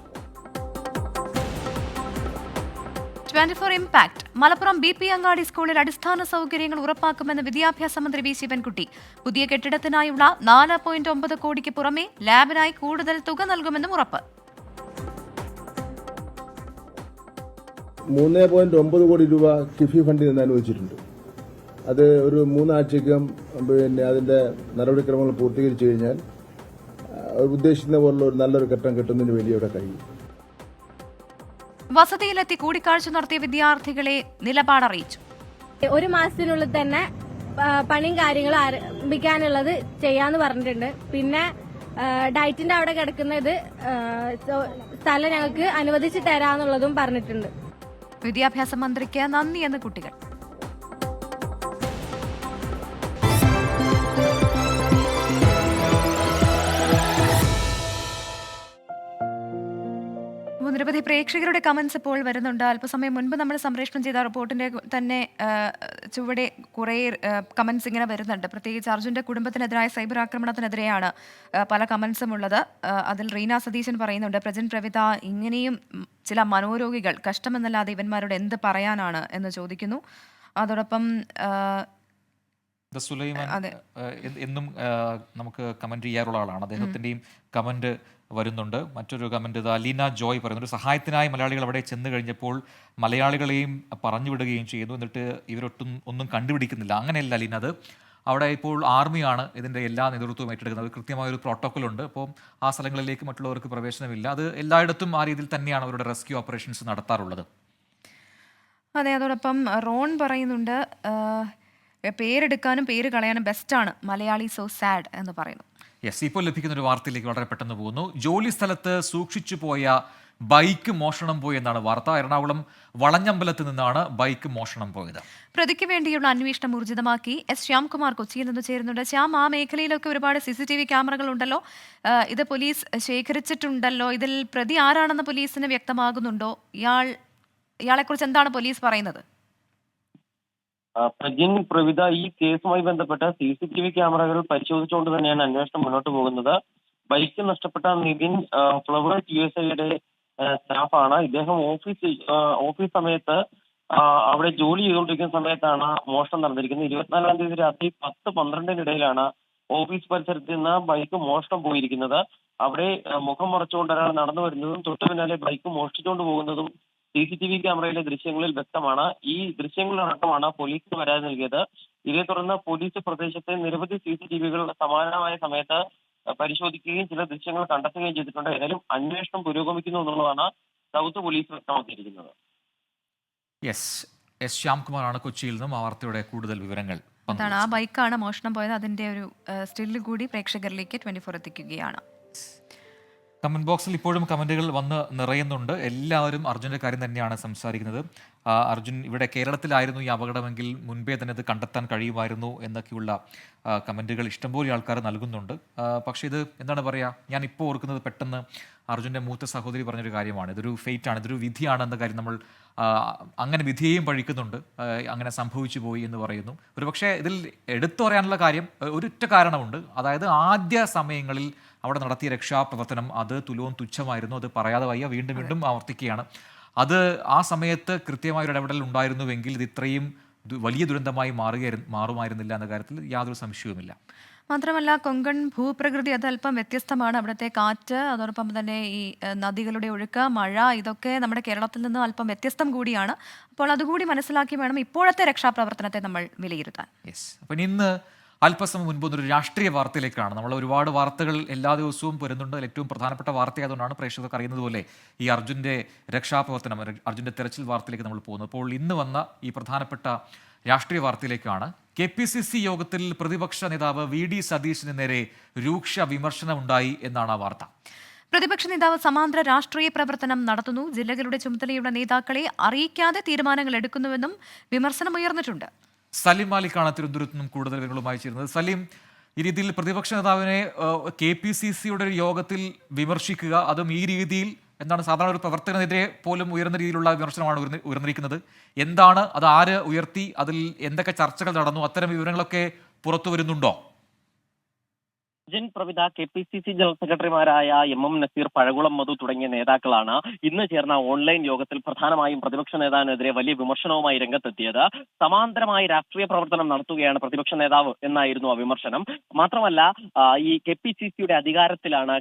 24 ഇംപാക്ട്. മലപ്പുറം BP അങ്ങാടി സ്കൂളിൽ അടിസ്ഥാന സൗകര്യങ്ങൾ ഉറപ്പാക്കുമെന്ന് വിദ്യാഭ്യാസ മന്ത്രി വി ശിവൻകുട്ടി. പുതിയ കെട്ടിടത്തിനായുള്ള 4.9 കോടിക്ക് പുറമെ ലാബിനായി കൂടുതൽ തുക നൽകുമെന്നും ഉറപ്പ്. 3.9 കോടി രൂപ കിഫി ഫണ്ടിൽ നിന്ന് അനുവദിച്ചിട്ടുണ്ട്. അത് ഒരു 3 ആഴ്ചയ്ക്കകം അതിന്റെ നടപടിക്രമങ്ങൾ പൂർത്തീകരിച്ചു കഴിഞ്ഞാൽ ഉദ്ദേശിക്കുന്ന പോലുള്ള ഒരു നല്ലൊരു ഘട്ടം കിട്ടുന്നതിന് വേണ്ടി ഇവിടെ കഴിയും. വസതിയിലെത്തി കൂടിക്കാഴ്ച നടത്തിയ വിദ്യാർത്ഥികളെ നിലപാടറിയിച്ചു. 1 മാസത്തിനുള്ളിൽ തന്നെ പണിയും കാര്യങ്ങളും ആരംഭിക്കാനുള്ളത് ചെയ്യാന്ന് പറഞ്ഞിട്ടുണ്ട്. പിന്നെ ഡയറ്റിന്റെ അവിടെ കിടക്കുന്നത് സ്ഥലം ഞങ്ങൾക്ക് അനുവദിച്ചു തരാന്നുള്ളതും പറഞ്ഞിട്ടുണ്ട്. വിദ്യാഭ്യാസ മന്ത്രിക്ക് നന്ദിയെന്ന് കുട്ടികൾ. നിരവധി പ്രേക്ഷകരുടെ കമന്റ്സ് ഇപ്പോൾ വരുന്നുണ്ട്. അല്പസമയം മുൻപ് നമ്മൾ സംപ്രേഷണം ചെയ്ത റിപ്പോർട്ടിന്റെ തന്നെ ചുവടെ കുറേ കമന്റ്സ് ഇങ്ങനെ വരുന്നുണ്ട്. പ്രത്യേകിച്ച് അർജുന്റെ കുടുംബത്തിനെതിരായ സൈബർ ആക്രമണത്തിനെതിരെയാണ് പല കമന്റ്സും ഉള്ളത്. അതിൽ റീന സതീശൻ പറയുന്നുണ്ട്, പ്രജൻ പ്രവിത, ഇങ്ങനെയും ചില മനോരോഗികൾ കഷ്ടമെന്നല്ലാതെ ഇവന്മാരോട് എന്ത് പറയാനാണ് എന്ന് ചോദിക്കുന്നു. അതോടൊപ്പം സുലൈമാൻ എന്നും നമുക്ക് കമന്റ് ചെയ്യാറുള്ള ആളാണ്. അദ്ദേഹത്തിന്റെയും കമന്റ് വരുന്നുണ്ട്. മറ്റൊരു കമന്റ് ലീന ജോയ് പറയുന്നുണ്ട്, സഹായത്തിനായി മലയാളികൾ അവിടെ ചെന്ന് കഴിഞ്ഞപ്പോൾ മലയാളികളെയും പറഞ്ഞുവിടുകയും ചെയ്യുന്നു, എന്നിട്ട് ഒന്നും കണ്ടുപിടിക്കുന്നില്ല. അങ്ങനെയല്ല ലീന, അത് അവിടെ ഇപ്പോൾ ആർമിയാണ് ഇതിൻ്റെ എല്ലാ നേതൃത്വവും ഏറ്റെടുക്കുന്നത്. കൃത്യമായൊരു പ്രോട്ടോക്കോൾ ഉണ്ട്. അപ്പോൾ ആ സ്ഥലങ്ങളിലേക്ക് മറ്റുള്ളവർക്ക് പ്രവേശനമില്ല. അത് എല്ലായിടത്തും ആ രീതിയിൽ തന്നെയാണ് അവരുടെ റെസ്ക്യൂ ഓപ്പറേഷൻസ് നടത്താറുള്ളത്. അതെ, അതോടൊപ്പം റോൺ പറയുന്നുണ്ട്, പേരെടുക്കാനും പേര് കളയാനും ബെസ്റ്റാണ് മലയാളി, സോ സാഡ് എന്ന് പറയുന്നു. യെസ്, ഇപ്പോൾ ലഭിക്കുന്ന ഒരു വാർത്തയിലേക്ക് വളരെ പെട്ടെന്ന് പോകുന്നു. ജോലി സ്ഥലത്ത് സൂക്ഷിച്ചു പോയ ബൈക്ക് മോഷണം പോയി എന്നാണ് വാർത്ത. എറണാകുളം വളഞ്ഞമ്പലത്ത് നിന്നാണ് ബൈക്ക് മോഷണം പോയത്. പ്രതിക്ക് വേണ്ടിയുള്ള അന്വേഷണം ഊർജിതമാക്കി എസ് ശ്യാംകുമാർ കൊച്ചിയിൽ നിന്ന് ചേരുന്നുണ്ട്. ശ്യാം, ആ മേഖലയിലൊക്കെ ഒരുപാട് CCTV ക്യാമറകൾ ഉണ്ടല്ലോ, ഇത് പോലീസ് ശേഖരിച്ചിട്ടുണ്ടല്ലോ. ഇതിൽ പ്രതി ആരാണെന്ന് പോലീസിന് വ്യക്തമാകുന്നുണ്ടോ? ഇയാളെക്കുറിച്ച് എന്താണ് പോലീസ് പറയുന്നത്? പ്രജിൻ, പ്രവിത, ഈ കേസുമായി ബന്ധപ്പെട്ട CCTV ക്യാമറകൾ പരിശോധിച്ചുകൊണ്ട് തന്നെയാണ് അന്വേഷണം മുന്നോട്ട് പോകുന്നത്. ബൈക്ക് നഷ്ടപ്പെട്ട നിതിൻ ഫ്ലവേഴ്സ് USA സ്റ്റാഫാണ്. ഇദ്ദേഹം ഓഫീസ് സമയത്ത് അവിടെ ജോലി ചെയ്തുകൊണ്ടിരിക്കുന്ന സമയത്താണ് മോഷണം നടന്നിരിക്കുന്നത്. 24-ാം തീയതി രാത്രി 10-12 ഓഫീസ് പരിസരത്ത് നിന്ന് ബൈക്ക് മോഷണം പോയിരിക്കുന്നത്. അവിടെ മുഖം മറച്ചുകൊണ്ട് ഒരാൾ നടന്നു വരുന്നതും തൊട്ടു പിന്നാലെ ബൈക്ക് മോഷ്ടിച്ചുകൊണ്ട് പോകുന്നതും CCTV ക്യാമറയിലെ ദൃശ്യങ്ങളിൽ വ്യക്തമാണ്. ഈ ദൃശ്യങ്ങളിലടക്കമാണ് പോലീസിന് പരാതി നൽകിയത്. ഇതേ തുടർന്ന് പോലീസ് പ്രദേശത്തെ നിരവധി CCTVകൾ സമാനമായ സമയത്ത് പരിശോധിക്കുകയും ചില ദൃശ്യങ്ങൾ കണ്ടെത്തുകയും ചെയ്തിട്ടുണ്ട്. ഏതായാലും അന്വേഷണം പുരോഗമിക്കുന്നു എന്നുള്ളതാണ് സൗത്ത് പോലീസ് വ്യക്തമാക്കിയിരിക്കുന്നത്. എസ് ശ്യാംകുമാറാണ് കൊച്ചിയിൽ നിന്നും ആ വാർത്തയുടെ കൂടുതൽ വിവരങ്ങൾ. അതാണ്, ആ ബൈക്കാണ് മോഷണം പോയത്. അതിന്റെ ഒരു സ്റ്റില്ല് കൂടി പ്രേക്ഷകരിലേക്ക് 24 എത്തിക്കുകയാണ്. കമന്റ് ബോക്സിൽ ഇപ്പോഴും കമന്റുകൾ വന്ന് നിറയുന്നുണ്ട്. എല്ലാവരും അർജുൻ്റെ കാര്യം തന്നെയാണ് സംസാരിക്കുന്നത്. അർജുൻ ഇവിടെ കേരളത്തിലായിരുന്നു ഈ അപകടമെങ്കിൽ മുൻപേ തന്നെ ഇത് കണ്ടെത്താൻ കഴിയുമായിരുന്നു എന്നൊക്കെയുള്ള കമൻറ്റുകൾ ഇഷ്ടംപോലെ ആൾക്കാർ നൽകുന്നുണ്ട്. പക്ഷേ ഇത് എന്താണ് പറയുക, ഞാൻ ഇപ്പോൾ ഓർക്കുന്നത് പെട്ടെന്ന് അർജുൻ്റെ മൂത്ത സഹോദരി പറഞ്ഞൊരു കാര്യമാണ്. ഇതൊരു ഫെയ്റ്റാണ്, ഇതൊരു വിധിയാണ് എന്ന കാര്യം നമ്മൾ അങ്ങനെ വിധിയെയും പഴിക്കുന്നുണ്ട്. അങ്ങനെ സംഭവിച്ചു പോയി എന്ന് പറയുന്നു. ഒരുപക്ഷെ ഇതിൽ എടുത്തു പറയാനുള്ള കാര്യം ഒരൊറ്റ കാരണമുണ്ട്. അതായത് ആദ്യ സമയങ്ങളിൽ അവിടെ നടത്തിയ രക്ഷാപ്രവർത്തനം അത് തുലവും തുച്ഛമായിരുന്നു. അത് പറയാതെ വയ്യ, വീണ്ടും വീണ്ടും ആവർത്തിക്കുകയാണ്. അത് ആ സമയത്ത് കൃത്യമായൊരു ഇടപെടൽ ഉണ്ടായിരുന്നുവെങ്കിൽ ഇത് ഇത്രയും വലിയ ദുരന്തമായി മാറുമായിരുന്നില്ല എന്ന കാര്യത്തിൽ യാതൊരു സംശയവുമില്ല. മാത്രമല്ല, കൊങ്കൺ ഭൂപ്രകൃതി അതല്പം വ്യത്യസ്തമാണ്. അവിടുത്തെ കാറ്റ്, അതോടൊപ്പം തന്നെ ഈ നദികളുടെ ഒഴുക്ക്, മഴ, ഇതൊക്കെ നമ്മുടെ കേരളത്തിൽ നിന്ന് അല്പം വ്യത്യസ്തം കൂടിയാണ്. അപ്പോൾ അതുകൂടി മനസ്സിലാക്കി വേണം ഇപ്പോഴത്തെ രക്ഷാപ്രവർത്തനത്തെ നമ്മൾ വിലയിരുത്താൻ. അപ്പം ഇന്ന് അല്പസമയം മുൻപ് ഒരു രാഷ്ട്രീയ വാർത്തയിലേക്കാണ്. നമ്മൾ ഒരുപാട് വാർത്തകൾ എല്ലാ ദിവസവും വരുന്നുണ്ട്. ഏറ്റവും പ്രധാനപ്പെട്ട വാർത്തയായതുകൊണ്ടാണ് പ്രേക്ഷകർക്ക് അറിയുന്നത് പോലെ ഈ അർജുൻ്റെ രക്ഷാപ്രവർത്തനം, അർജുൻ്റെ തെരച്ചിൽ വാർത്തയിലേക്ക് നമ്മൾ പോകുന്നത്. അപ്പോൾ ഇന്ന് വന്ന ഈ പ്രധാനപ്പെട്ട രാഷ്ട്രീയ വാർത്തയിലേക്കാണ്. KPCC യോഗത്തിൽ പ്രതിപക്ഷ നേതാവ് VD സതീശന് നേരെ രൂക്ഷ വിമർശനമുണ്ടായി എന്നാണ് ആ വാർത്ത. പ്രതിപക്ഷ നേതാവ് സമാന്തര രാഷ്ട്രീയ പ്രവർത്തനം നടത്തുന്നു, ജില്ലകളുടെ ചുമതലയുള്ള നേതാക്കളെ അറിയിക്കാതെ തീരുമാനങ്ങൾ എടുക്കുന്നുവെന്നും വിമർശനമുയർന്നിട്ടുണ്ട്. സലീം മാലിക്കാണ് തിരുവനന്തപുരത്ത് നിന്നും കൂടുതൽ വിവരങ്ങളുമായി ചേരുന്നത്. സലീം, ഈ രീതിയിൽ പ്രതിപക്ഷ നേതാവിനെ KPCCയുടെ ഒരു യോഗത്തിൽ വിമർശിക്കുക, അതും ഈ രീതിയിൽ, എന്താണ് സാധാരണ ഒരു പ്രവർത്തകനെതിരെ പോലും ഉയർന്ന രീതിയിലുള്ള വിമർശനമാണ് ഉയർന്നിരിക്കുന്നത്. എന്താണ് അത്, ആര് ഉയർത്തി, അതിൽ എന്തൊക്കെ ചർച്ചകൾ നടന്നു, അത്തരം വിവരങ്ങളൊക്കെ പുറത്തു വരുന്നുണ്ടോ? പ്രവിത, KPCC ജനറൽ സെക്രട്ടറിമാരായ MM നസീർ, പഴകുളം മധു തുടങ്ങിയ നേതാക്കളാണ് ഇന്ന് ചേർന്ന ഓൺലൈൻ യോഗത്തിൽ പ്രധാനമായും പ്രതിപക്ഷ നേതാവിനെതിരെ വലിയ വിമർശനവുമായി രംഗത്തെത്തിയത്. സമാന്തരമായി രാഷ്ട്രീയ പ്രവർത്തനം നടത്തുകയാണ് പ്രതിപക്ഷ നേതാവ് എന്നായിരുന്നു ആ വിമർശനം. മാത്രമല്ല, ഈ KPCCയുടെ അധികാരത്തിലാണ്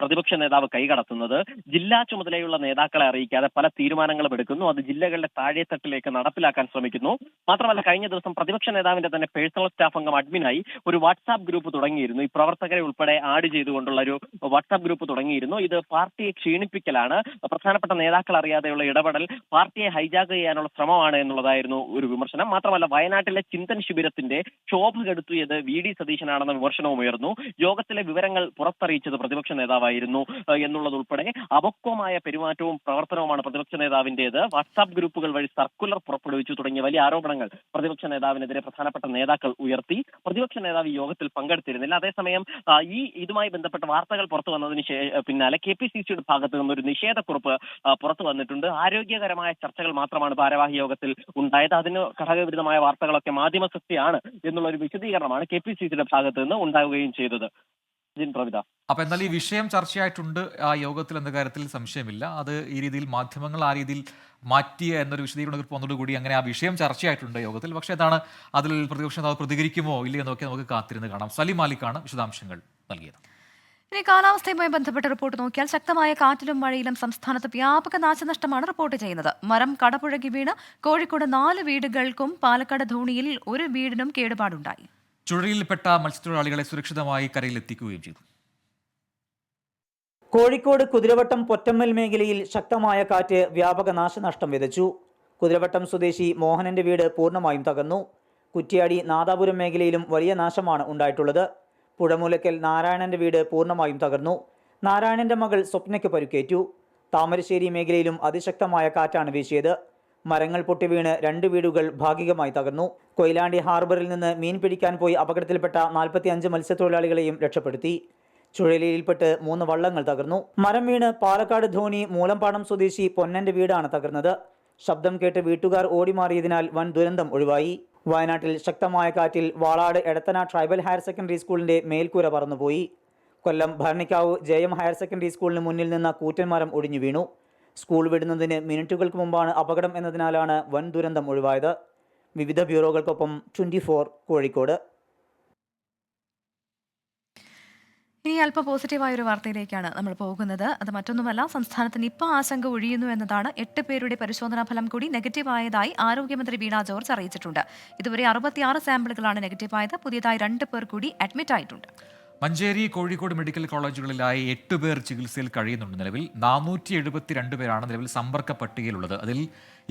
പ്രതിപക്ഷ നേതാവ് കൈകടത്തുന്നത്. ജില്ലാ ചുമതലയുള്ള നേതാക്കളെ അറിയിക്കാതെ പല തീരുമാനങ്ങളും എടുക്കുന്നു. അത് ജില്ലകളുടെ താഴെത്തട്ടിലേക്ക് നടപ്പിലാക്കാൻ ശ്രമിക്കുന്നു. മാത്രമല്ല, കഴിഞ്ഞ ദിവസം പ്രതിപക്ഷ നേതാവിന്റെ തന്നെ പേഴ്സണൽ സ്റ്റാഫ് അംഗം അഡ്മിനായി ഒരു വാട്സാപ്പ് ഗ്രൂപ്പ് തുടങ്ങിയിരുന്നു. ഈ പ്രവർത്തകരെ ഉൾപ്പെടെ ആഡ് ചെയ്തുകൊണ്ടുള്ള ഒരു വാട്സാപ്പ് ഗ്രൂപ്പ് തുടങ്ങിയിരുന്നു. ഇത് പാർട്ടിയെ ക്ഷീണിപ്പിക്കലാണ്, പ്രധാനപ്പെട്ട നേതാക്കൾ അറിയാതെയുള്ള ഇടപെടൽ പാർട്ടിയെ ഹൈജാക്ക് ചെയ്യാനുള്ള ശ്രമമാണ് എന്നുള്ളതായിരുന്നു ഒരു വിമർശനം. മാത്രമല്ല, വയനാട്ടിലെ ചിന്തൻ ശിബിരത്തിന്റെ ശോഭ കെടുത്തിയത് VD സതീശനാണെന്ന വിമർശനവും ഉയർന്നു. യോഗത്തിലെ വിവരങ്ങൾ പുറത്തറിയിച്ചത് പ്രതിപക്ഷ നേതാവായിരുന്നു എന്നുള്ളതുൾപ്പെടെ അപക്വമായ പെരുമാറ്റവും പ്രവർത്തനവുമാണ് പ്രതിപക്ഷ നേതാവിന്റേത്. വാട്സാപ്പ് ഗ്രൂപ്പുകൾ വഴി സർക്കുലർ പുറപ്പെടുവിച്ചു തുടങ്ങിയ വലിയ ആരോപണങ്ങൾ പ്രതിപക്ഷ നേതാവിനെതിരെ പ്രധാനപ്പെട്ട നേതാക്കൾ ഉയർത്തി. പ്രതിപക്ഷ നേതാവ് ഈ യോഗത്തിൽ പങ്കെടുത്തിരുന്നില്ല. അതേസമയം ഇതുമായി ബന്ധപ്പെട്ട വാർത്തകൾ പുറത്തു വന്നതിന് പിന്നാലെ KPCCയുടെ ഭാഗത്ത് നിന്നൊരു നിഷേധക്കുറിപ്പ് പുറത്തു വന്നിട്ടുണ്ട്. ആരോഗ്യകരമായ ചർച്ചകൾ മാത്രമാണ് ഭാരവാഹി യോഗത്തിൽ ഉണ്ടായത്. അതിന് ഘടകവിരുദ്ധമായ വാർത്തകളൊക്കെ മാധ്യമ സൃഷ്ടിയാണ് എന്നുള്ള ഒരു വിശദീകരണമാണ് KPCCയുടെ ഭാഗത്ത് നിന്ന് ഉണ്ടാവുകയും ചെയ്തത്. അപ്പൊ എന്നാൽ ഈ വിഷയം ചർച്ചയായിട്ടുണ്ട് ആ യോഗത്തിൽ എന്ന കാര്യത്തിൽ സംശയമില്ല. അത് ഈ രീതിയിൽ മാധ്യമങ്ങൾ ആ രീതിയിൽ മാറ്റിയ എന്നൊരു വിശദീകരണം വന്നതോടുകൂടി അങ്ങനെ ആ വിഷയം ചർച്ചയായിട്ടുണ്ട് യോഗത്തിൽ. പക്ഷേ അതാണ് അതിൽ പ്രതിപക്ഷ നേതാവ് പ്രതികരിക്കുമോ ഇല്ലയോ എന്നൊക്കെ നമുക്ക് കാത്തിരുന്ന് കാണാം. സലീം മാലിക്കാണ് വിശദാംശങ്ങൾ നൽകിയത്. ഇനി കാലാവസ്ഥയുമായി ബന്ധപ്പെട്ട റിപ്പോർട്ട് നോക്കിയാൽ ശക്തമായ കാറ്റിലും മഴയിലും സംസ്ഥാനത്ത് വ്യാപക നാശനഷ്ടമാണ് റിപ്പോർട്ട് ചെയ്യുന്നത്. മരം കടപുഴകി വീണ് കോഴിക്കോട് 4 വീടുകൾക്കും പാലക്കാട് ധോണിയിൽ 1 വീടിനും കേടുപാടുണ്ടായി. ചുഴലിയിൽപ്പെട്ട മത്സ്യത്തൊഴിലാളികളെ സുരക്ഷിതമായി കരയിലെത്തിക്കുകയും ചെയ്തു. കോഴിക്കോട് കുതിരവട്ടം പൊറ്റമ്മൽ മേഖലയിൽ ശക്തമായ കാറ്റ് വ്യാപക നാശനഷ്ടം വിതച്ചു. കുതിരവട്ടം സ്വദേശി മോഹനന്റെ വീട് പൂർണ്ണമായും തകർന്നു. കുറ്റ്യാടി നാദാപുരം മേഖലയിലും വലിയ നാശമാണ് ഉണ്ടായിട്ടുള്ളത്. പുഴമൂലക്കൽ നാരായണന്റെ വീട് പൂർണ്ണമായും തകർന്നു. നാരായണന്റെ മകൾ സ്വപ്നയ്ക്ക് പരുക്കേറ്റു. താമരശ്ശേരി മേഖലയിലും അതിശക്തമായ കാറ്റാണ് വീശിയത്. മരങ്ങൾ പൊട്ടിവീണ് 2 വീടുകൾ ഭാഗികമായി തകർന്നു. കൊയിലാണ്ടി ഹാർബറിൽ നിന്ന് മീൻ പിടിക്കാൻ പോയി അപകടത്തിൽപ്പെട്ട 45 മത്സ്യത്തൊഴിലാളികളെയും രക്ഷപ്പെടുത്തി. ചുഴലിയിൽപ്പെട്ട് 3 വള്ളങ്ങൾ തകർന്നു. മരം വീണ് പാലക്കാട് ധോനി മൂലമ്പാടം സ്വദേശി പൊന്നന്റെ വീടാണ് തകർന്നത്. ശബ്ദം കേട്ട് വീട്ടുകാർ ഓടിമാറിയതിനാൽ വൻ ദുരന്തം ഒഴിവായി. വയനാട്ടിൽ ശക്തമായ കാറ്റിൽ Valad Edathana tribal higher secondary സ്കൂളിന്റെ മേൽക്കൂര പറന്നുപോയി. കൊല്ലം ഭരണിക്കാവ് JM ഹയർ സെക്കൻഡറി സ്കൂളിന് മുന്നിൽ നിന്ന കൂറ്റൻ മരം ഒടിഞ്ഞു വീണു. സ്കൂൾ വിടുന്നതിന് മിനിറ്റുകൾക്ക് മുമ്പാണ് അപകടം എന്നതിനാലാണ് വൻ ദുരന്തം ഒഴിവായത്. വിവിധ ബ്യൂറോകൾക്കൊപ്പം 24 കോഴിക്കോട്. ഇനി അല്പം പോസിറ്റീവായ ഒരു വാർത്തയിലേക്കാണ് നമ്മൾ പോകുന്നത്. അത് മറ്റൊന്നുമല്ല, സംസ്ഥാനത്ത് നിപ്പ ആശങ്ക ഒഴിയുന്നു എന്നതാണ്. 8 പേരുടെ പരിശോധനാ ഫലം കൂടി നെഗറ്റീവായതായി ആരോഗ്യമന്ത്രി വീണ ജോർജ് അറിയിച്ചിട്ടുണ്ട്. ഇതുവരെ 66 സാമ്പിളുകളാണ് നെഗറ്റീവായത്. പുതിയതായി 2 പേർ കൂടി അഡ്മിറ്റ് ആയിട്ടുണ്ട്. മഞ്ചേരി, കോഴിക്കോട് മെഡിക്കൽ കോളേജുകളിലായി 8 പേർ ചികിത്സയിൽ കഴിയുന്നുണ്ട്. നിലവിൽ 472 പേരാണ് നിലവിൽ സമ്പർക്ക പട്ടികയിലുള്ളത്. അതിൽ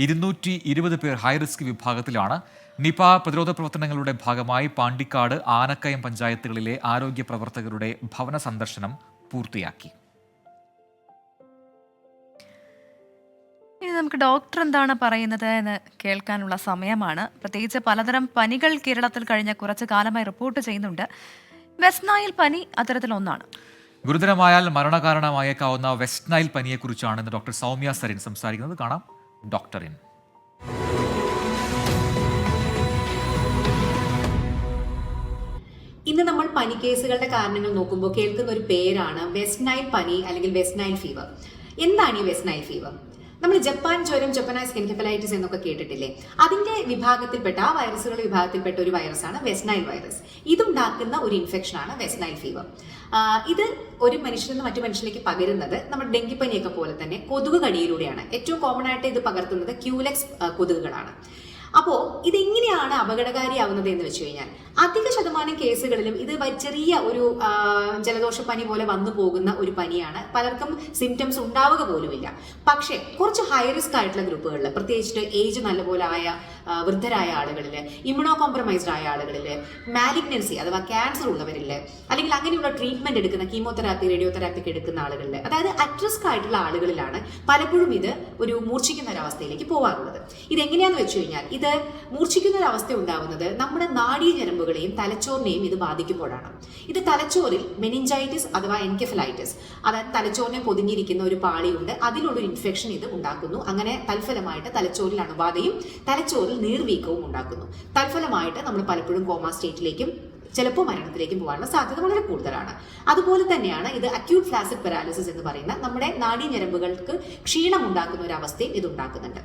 220 പേർ ഹൈറിസ്ക് വിഭാഗത്തിലാണ്. നിപ പ്രതിരോധ പ്രവർത്തനങ്ങളുടെ ഭാഗമായി പാണ്ടിക്കാട്, ആനക്കയം പഞ്ചായത്തുകളിലെ ആരോഗ്യ പ്രവർത്തകരുടെ ഭവന സന്ദർശനം പൂർത്തിയാക്കി. ഇനി നമുക്ക് ഡോക്ടർ എന്താണ് പറയുന്നത് എന്ന് കേൾക്കാനുള്ള സമയമാണ്. പ്രത്യേകിച്ച് പലതരം പനികൾ കേരളത്തിൽ കഴിഞ്ഞ കുറച്ചു കാലമായി റിപ്പോർട്ട് ചെയ്യുന്നുണ്ട്. വെസ്റ്റ് നൈൽ പനി അത്തരത്തിലൊന്നാണ്. ഗുരുതരമായാൽ മരണകാരണമായേക്കാവുന്ന വെസ്റ്റ് നൈൽ പനിയെക്കുറിച്ചാണ് ഇന്ന് ഡോക്ടർ സൗമ്യ സരിൻ സംസാരിക്കുന്നത്. കാണാം ഡോക്ടറിൻ. ഇന്ന് നമ്മൾ പനി കേസുകളുടെ കാരണങ്ങൾ നോക്കുമ്പോൾ കേൾക്കുന്ന ഒരു പേരാണ് വെസ്റ്റ് നൈൽ പനി അല്ലെങ്കിൽ വെസ്റ്റ് നൈൽ ഫീവർ. എന്താണ് ഈ വെസ്റ്റ് നൈൽ ഫീവർ? നമ്മൾ ജപ്പാൻ ജ്വരം, ജപ്പനൈസ് എൻകെഫലൈറ്റിസ് എന്നൊക്കെ കേട്ടിട്ടില്ലേ? അതിന്റെ വിഭാഗത്തിൽപ്പെട്ട, ആ വൈറസുകളുടെ വിഭാഗത്തിൽപ്പെട്ട ഒരു വൈറസാണ് വെസ്റ്റ് നൈൽ വൈറസ്. ഇതുണ്ടാക്കുന്ന ഒരു ഇൻഫെക്ഷനാണ് വെസ്റ്റ് നൈൽ ഫീവർ. ഇത് ഒരു മനുഷ്യരിൽ നിന്ന് മറ്റു മനുഷ്യരിലേക്ക് പകരുന്നത് നമ്മുടെ ഡെങ്കിപ്പനിയൊക്കെ പോലെ തന്നെ കൊതുക് കടിയിലൂടെയാണ്. ഏറ്റവും കോമൺ ആയിട്ട് ഇത് പകർത്തുന്നത് ക്യൂലെക്സ് കൊതുകുകളാണ്. അപ്പോൾ ഇതെങ്ങനെയാണ് അപകടകാരിയാവുന്നത് എന്ന് വെച്ച് കഴിഞ്ഞാൽ അധിക ശതമാനം കേസുകളിലും ഇത് ചെറിയ ഒരു ജലദോഷപ്പനി പോലെ വന്നു പോകുന്ന ഒരു പനിയാണ്. പലർക്കും സിംറ്റംസ് ഉണ്ടാവുക പോലുമില്ല. പക്ഷേ കുറച്ച് ഹൈ റിസ്ക് ആയിട്ടുള്ള ഗ്രൂപ്പുകളിൽ, പ്രത്യേകിച്ച് ഏജ് നല്ലപോലെ ആയ വൃദ്ധരായ ആളുകളിൽ, ഇമ്മ്യൂണോ കോംപ്രമൈസ്ഡ് ആയ ആളുകളിൽ, മാലിഗ്നൻസി അഥവാ ക്യാൻസർ ഉള്ളവരിൽ, അല്ലെങ്കിൽ അങ്ങനെയുള്ള ട്രീറ്റ്മെന്റ് എടുക്കുന്ന കീമോതെറാപ്പി, റേഡിയോതെറാപ്പി ഒക്കെ എടുക്കുന്ന ആളുകളിൽ, അതായത് അറ്റ് റിസ്ക് ആയിട്ടുള്ള ആളുകളിലാണ് പലപ്പോഴും ഇത് ഒരു മൂർച്ഛിക്കുന്ന ഒരവസ്ഥയിലേക്ക് പോകാറുള്ളത്. ഇതെങ്ങനെയാന്ന് വെച്ച് കഴിഞ്ഞാൽ ഇത് മൂർച്ഛിക്കുന്ന ഒരു അവസ്ഥ ഉണ്ടാവുന്നത് നമ്മുടെ നാഡീ ഞരമ്പുകളെയും തലച്ചോറിനെയും ഇത് ബാധിക്കുമ്പോഴാണ്. ഇത് തലച്ചോറിൽ മെനിഞ്ചൈറ്റിസ് അഥവാ എൻകെഫലൈറ്റിസ്, അതായത് തലച്ചോറിനെ പൊതിഞ്ഞിരിക്കുന്ന ഒരു പാളിയുണ്ട്, അതിലുള്ളൊരു ഇൻഫെക്ഷൻ ഇത് ഉണ്ടാക്കുന്നു. അങ്ങനെ തൽഫലമായിട്ട് തലച്ചോറിൽ അണുബാധയും തലച്ചോറിൽ നീർവീക്കവും ഉണ്ടാക്കുന്നു. തൽഫലമായിട്ട് നമ്മൾ പലപ്പോഴും കോമ സ്റ്റേറ്റിലേക്കും ചിലപ്പോൾ മരണത്തിലേക്കും പോകാനുള്ള സാധ്യത വളരെ കൂടുതലാണ്. അതുപോലെ തന്നെയാണ് ഇത് അക്യൂട്ട് ഫ്ലാസിഡ് പാരാലിസിസ് എന്ന് പറയുന്ന നമ്മുടെ നാഡീ ഞരമ്പുകൾക്ക് ക്ഷീണം ഉണ്ടാക്കുന്ന ഒരു അവസ്ഥയും ഇത് ഉണ്ടാക്കുന്നുണ്ട്.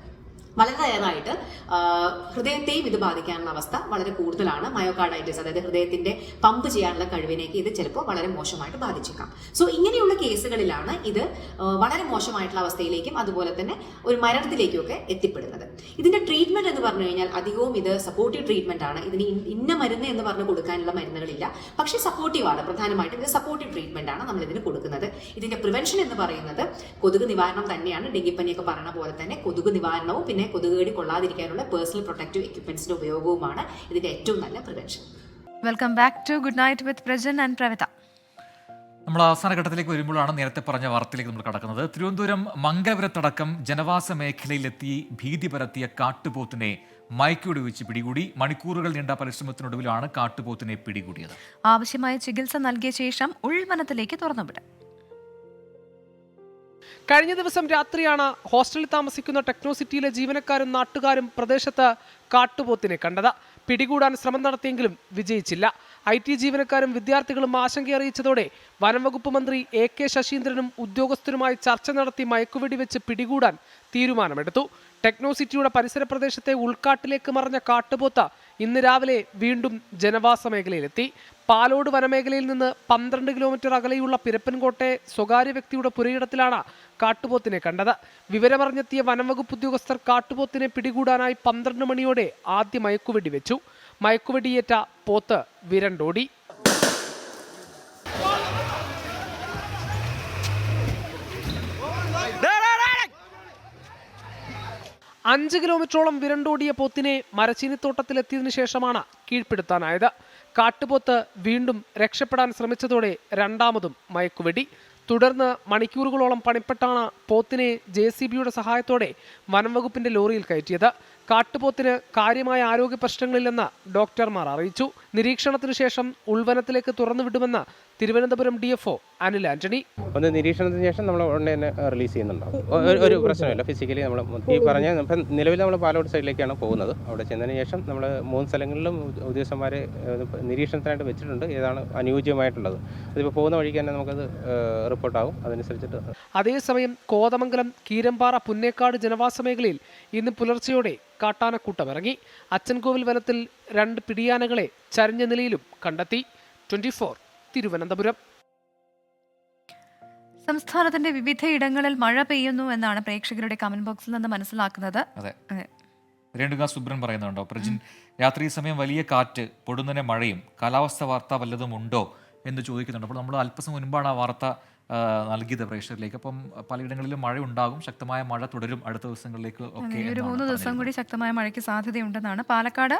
വളരെ റയറായിട്ട് ഹൃദയത്തെയും ഇത് ബാധിക്കാനുള്ള അവസ്ഥ വളരെ കൂടുതലാണ്. മയോകാർഡൈറ്റിസ്, അതായത് ഹൃദയത്തിന്റെ പമ്പ് ചെയ്യാനുള്ള കഴിവിനേക്ക് ഇത് ചിലപ്പോൾ വളരെ മോശമായിട്ട് ബാധിച്ചേക്കാം. സോ ഇങ്ങനെയുള്ള കേസുകളിലാണ് ഇത് വളരെ മോശമായിട്ടുള്ള അവസ്ഥയിലേക്കും അതുപോലെ തന്നെ ഒരു മരണത്തിലേക്കും ഒക്കെ എത്തിപ്പെടുന്നത്. ഇതിന്റെ ട്രീറ്റ്മെന്റ് എന്ന് പറഞ്ഞു കഴിഞ്ഞാൽ അധികവും ഇത് സപ്പോർട്ടീവ് ട്രീറ്റ്മെന്റ് ആണ്. ഇതിന് ഇന്ന മരുന്ന് എന്ന് പറഞ്ഞ് കൊടുക്കാനുള്ള മരുന്നുകളില്ല. പക്ഷേ സപ്പോർട്ടീവാണ്. പ്രധാനമായിട്ടും ഇത് സപ്പോർട്ടീവ് ട്രീറ്റ്മെന്റ് ആണ് നമ്മൾ ഇതിന് കൊടുക്കുന്നത്. ഇതിന്റെ പ്രിവെൻഷൻ എന്ന് പറയുന്നത് കൊതുക് നിവാരണം തന്നെയാണ്. ഡെങ്കിപ്പനിയൊക്കെ പറയുന്ന പോലെ തന്നെ കൊതുക് നിവാരണവും പിന്നെ കൊതുകുകടി കൊള്ളാതിരിക്കാനുള്ള പേഴ്സണൽ പ്രൊട്ടക്റ്റീവ് എക്യുപ്മെന്റ്സിന്റെ ഉപയോഗവുമാണ് ഇതിന്റെ ഏറ്റവും നല്ല prevention. Welcome back to good night with Prajan and Pravitha. നമ്മൾ അവസാന ഘട്ടത്തിലേക്ക് വരുമ്പോഴാണ് നേരത്തെ പറഞ്ഞ വാർത്തയിലേക്ക് നമ്മൾ കടക്കുന്നത്. തിരുവനന്തപുരം മംഗലപുരത്തടക്കം ജനവാസ മേഖലയിലെത്തി ഭീതി പരത്തിയ കാട്ടുപോത്തിനെ മയക്കുവെടി വെച്ച് പിടികൂടി. മണിക്കൂറുകൾ നീണ്ട പരിശ്രമത്തിനൊടുവിലാണ് കാട്ടുപോത്തിനെ പിടികൂടിയത്. ആവശ്യമായ ചികിത്സ നൽകിയ ശേഷം ഉൾവനത്തിലേക്ക് തുറന്നുവിടും. കഴിഞ്ഞ ദിവസം രാത്രിയാണ് ഹോസ്റ്റലിൽ താമസിക്കുന്ന ടെക്നോസിറ്റിയിലെ ജീവനക്കാരും നാട്ടുകാരും പ്രദേശത്ത് കാട്ടുപോത്തിനെ കണ്ടത്. പിടികൂടാൻ ശ്രമം നടത്തിയെങ്കിലും വിജയിച്ചില്ല. IT ജീവനക്കാരും വിദ്യാർത്ഥികളും ആശങ്കയറിയിച്ചതോടെ വനംവകുപ്പ് മന്ത്രി AK ശശീന്ദ്രനും ഉദ്യോഗസ്ഥരുമായി ചർച്ച നടത്തി മയക്കുവെടി വെച്ച് പിടികൂടാൻ തീരുമാനമെടുത്തു. ടെക്നോസിറ്റിയുടെ പരിസര പ്രദേശത്തെ ഉൾക്കാട്ടിലേക്ക് മറഞ്ഞ കാട്ടുപോത്ത് ഇന്ന് രാവിലെ വീണ്ടും ജനവാസ മേഖലയിലെത്തി. പാലോട് വനമേഖലയിൽ നിന്ന് 12 കിലോമീറ്റർ അകലെയുള്ള പിരപ്പൻകോട്ടെ സ്വകാര്യ വ്യക്തിയുടെ പുരയിടത്തിലാണ് കാട്ടുപോത്തിനെ കണ്ടത്. വിവരമറിഞ്ഞെത്തിയ വനംവകുപ്പ് ഉദ്യോഗസ്ഥർ കാട്ടുപോത്തിനെ പിടികൂടാനായി 12 മണിയോടെ ആദ്യ മയക്കുവെടി വെച്ചു. മയക്കുവെടിയേറ്റ പോത്ത് വിരണ്ടോടി. അഞ്ച് കിലോമീറ്ററോളം വിരണ്ടോടിയ പോത്തിനെ മരച്ചീനിത്തോട്ടത്തിലെത്തിയതിനു ശേഷമാണ് കീഴ്പ്പെടുത്താനായത്. കാട്ടുപോത്ത് വീണ്ടും രക്ഷപ്പെടാൻ ശ്രമിച്ചതോടെ രണ്ടാമതും മയക്കുവെടി. തുടർന്ന് മണിക്കൂറുകളോളം പണിപ്പെട്ടാണ് പോത്തിനെ JCBയുടെ സഹായത്തോടെ വനം വകുപ്പിന്റെ ലോറിയിൽ കയറ്റിയത്. കാട്ടുപോത്തിന് കാര്യമായ ആരോഗ്യ പ്രശ്നങ്ങളില്ലെന്ന് ഡോക്ടർമാർ അറിയിച്ചു. നിരീക്ഷണത്തിനു ശേഷം ഉൾവനത്തിലേക്ക് തുറന്നുവിടുമെന്ന് തിരുവനന്തപുരം DFO അനിൽ ആന്റണി. ഒന്ന് നിരീക്ഷണത്തിന് ശേഷം നമ്മൾ ഉടനെ തന്നെ റിലീസ് ചെയ്യുന്നുണ്ടാവും. ഒരു പ്രശ്നമില്ല. ഫിസിക്കലി നമ്മൾ ഈ പറഞ്ഞ ഇപ്പം നിലവിൽ നമ്മൾ പാലോട് സൈഡിലേക്കാണ് പോകുന്നത്. അവിടെ ചെന്നതിന് ശേഷം നമ്മൾ 3 സ്ഥലങ്ങളിലും ഉദ്യോഗസ്ഥന്മാരെ നിരീക്ഷണത്തിനായിട്ട് വെച്ചിട്ടുണ്ട്. ഏതാണ് അനുയോജ്യമായിട്ടുള്ളത് അതിപ്പോൾ പോകുന്ന വഴിക്ക് തന്നെ നമുക്കത് റിപ്പോർട്ടാവും. അതനുസരിച്ചിട്ട് അതേസമയം കോതമംഗലം കീരമ്പാറ പുന്നേക്കാട് ജനവാസ മേഖലയിൽ ഇന്ന് പുലർച്ചെയോടെ കാട്ടാനക്കൂട്ടമിറങ്ങി. അച്ചൻകോവിൽ വനത്തിൽ 2 പിടിയാനകളെ ചരിഞ്ഞ നിലയിലും കണ്ടെത്തി. 24 തിരുവനന്തപുരം. സംസ്ഥാനത്തിന്റെ വിവിധയിടങ്ങളിൽ മഴ പെയ്യുന്നു എന്നാണ് പ്രേക്ഷകരുടെ കമന്റ് ബോക്സിൽ നിന്ന് മനസ്സിലാക്കുന്നത്. അതെ, രേണുക സുബ്രൻ പറയുന്നുണ്ടോ, പ്രജിൻ രാത്രി സമയം വലിയ കാറ്റ്, പൊടുന്നനെ മഴയും, കാലാവസ്ഥ വാർത്ത വല്ലതും ഉണ്ടോ എന്ന് ചോദിക്കുന്നുണ്ട്. അപ്പോൾ നമ്മൾ അല്പസം മുൻപാണ് ആ വാർത്ത നൽകിയത് പ്രേക്ഷകരിലേക്ക്. അപ്പം പലയിടങ്ങളിലും മഴ ഉണ്ടാകും, ശക്തമായ മഴ തുടരും അടുത്ത ദിവസങ്ങളിലേക്ക് ഒക്കെ. ഒരു 3 ദിവസം കൂടി ശക്തമായ മഴയ്ക്ക് സാധ്യതയുണ്ടെന്നാണ്. പാലക്കാട്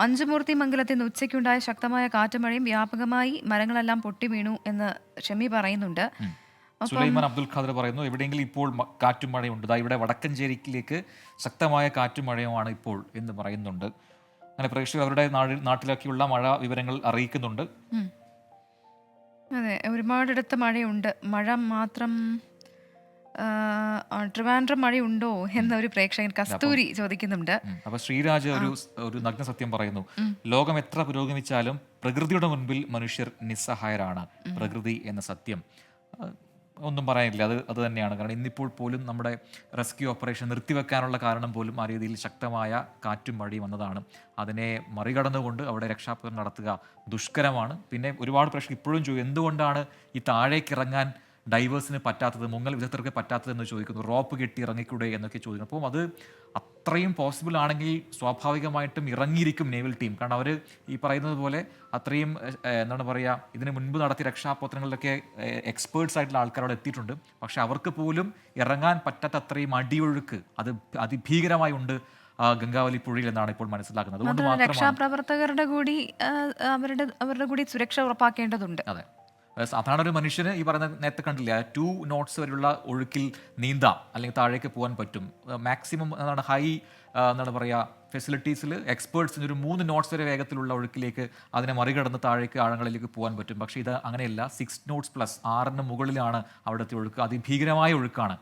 അഞ്ചുമൂർത്തി മംഗലത്തിൽ നിന്ന് ഉച്ചയ്ക്കുണ്ടായ ശക്തമായ കാറ്റും മഴയും വ്യാപകമായി മരങ്ങളെല്ലാം പൊട്ടി വീണു എന്ന് ഷമി പറയുന്നുണ്ട്. സുലൈമാൻ അബ്ദുൽ ഖാദർ പറയുന്നു, എവിടെയെങ്കിലും ഇപ്പോൾ കാറ്റും മഴയുണ്ട്. ഇവിടെ വടക്കഞ്ചേരിയിലേക്ക് ശക്തമായ കാറ്റും മഴയുമാണ് ഇപ്പോൾ എന്ന് പറയുന്നുണ്ട്. അങ്ങനെ പ്രേക്ഷകർ അവരുടെ നാട്ടിലൊക്കെയുള്ള മഴ വിവരങ്ങൾ അറിയിക്കുന്നുണ്ട്. അതെ, ഒരുപാടിടത്ത് മഴയുണ്ട്. മഴ മാത്രം ട്രിവാൻഡ്രം മഴയുണ്ടോ എന്ന ഒരു പ്രേക്ഷകൻ കസ്തൂരി ചോദിക്കുന്നുണ്ട്. അപ്പൊ ശ്രീരാജ് ഒരു നഗ്ന സത്യം പറയുന്നു, ലോകം എത്ര പുരോഗമിച്ചാലും പ്രകൃതിയുടെ മുൻപിൽ മനുഷ്യർ നിസ്സഹായരാണ്. പ്രകൃതി എന്ന സത്യം ഒന്നും പറയാനില്ല. അത് തന്നെയാണ്. കാരണം ഇന്നിപ്പോൾ പോലും നമ്മുടെ റെസ്ക്യൂ ഓപ്പറേഷൻ നിർത്തിവെക്കാനുള്ള കാരണം പോലും ആ രീതിയിൽ ശക്തമായ കാറ്റും മഴയും വന്നതാണ്. അതിനെ മറികടന്നുകൊണ്ട് അവിടെ രക്ഷാപ്രവർത്തനം നടത്തുക ദുഷ്കരമാണ്. പിന്നെ ഒരുപാട് പ്രശ്നം ഇപ്പോഴും ചോദിക്കും, എന്തുകൊണ്ടാണ് ഈ താഴേക്ക് ഇറങ്ങാൻ ഡൈവേഴ്സിന് പറ്റാത്തത്, മുങ്ങൽ വിദഗ്ധർക്ക് പറ്റാത്തതെന്ന് ചോദിക്കുന്നു. റോപ്പ് കെട്ടി ഇറങ്ങിക്കൂടെ എന്നൊക്കെ ചോദിക്കുന്നു. അപ്പോൾ അത് അത്രയും പോസിബിൾ ആണെങ്കിൽ സ്വാഭാവികമായിട്ടും ഇറങ്ങിയിരിക്കും നേവൽ ടീം. കാരണം അവർ ഈ പറയുന്നത് പോലെ അത്രയും എന്താണ് പറയുക, ഇതിന് മുൻപ് നടത്തിയ രക്ഷാപ്രവർത്തനങ്ങളിലൊക്കെ എക്സ്പേർട്സ് ആയിട്ടുള്ള ആൾക്കാർ അവിടെ എത്തിയിട്ടുണ്ട്. പക്ഷെ അവർക്ക് പോലും ഇറങ്ങാൻ പറ്റാത്ത അത്രയും അടിയൊഴുക്ക് അത് അതിഭീകരമായി ഉണ്ട് ഗംഗാവലി പുഴയിൽ എന്നാണ് ഇപ്പോൾ മനസ്സിലാക്കുന്നത്. അതുകൊണ്ട് മാത്രമാണ് രക്ഷാപ്രവർത്തകരുടെ കൂടി അവരുടെ കൂടി സുരക്ഷ ഉറപ്പാക്കേണ്ടതുണ്ട്. അതെ, സാധാരണ ഒരു മനുഷ്യന് ഈ പറയുന്ന നേരത്തെ കണ്ടില്ല 2 knots വരെയുള്ള ഒഴുക്കിൽ നീന്താം, അല്ലെങ്കിൽ താഴേക്ക് പോകാൻ പറ്റും. മാക്സിമം എന്താണ് ഹൈ എന്താണ് പറയുക ഫെസിലിറ്റീസിൽ എക്സ്പേർട്സിന് ഒരു 3 knots വരെ വേഗത്തിലുള്ള ഒഴുക്കിലേക്ക് അതിനെ മറികടന്ന് താഴേക്ക് ആഴങ്ങളിലേക്ക് പോകാൻ പറ്റും. പക്ഷേ ഇത് അങ്ങനെയല്ല, 6 knots പ്ലസ് 6ന് മുകളിലാണ് അവിടുത്തെ ഒഴുക്ക്. അതിഭീകരമായ ഒഴുക്കാണ്.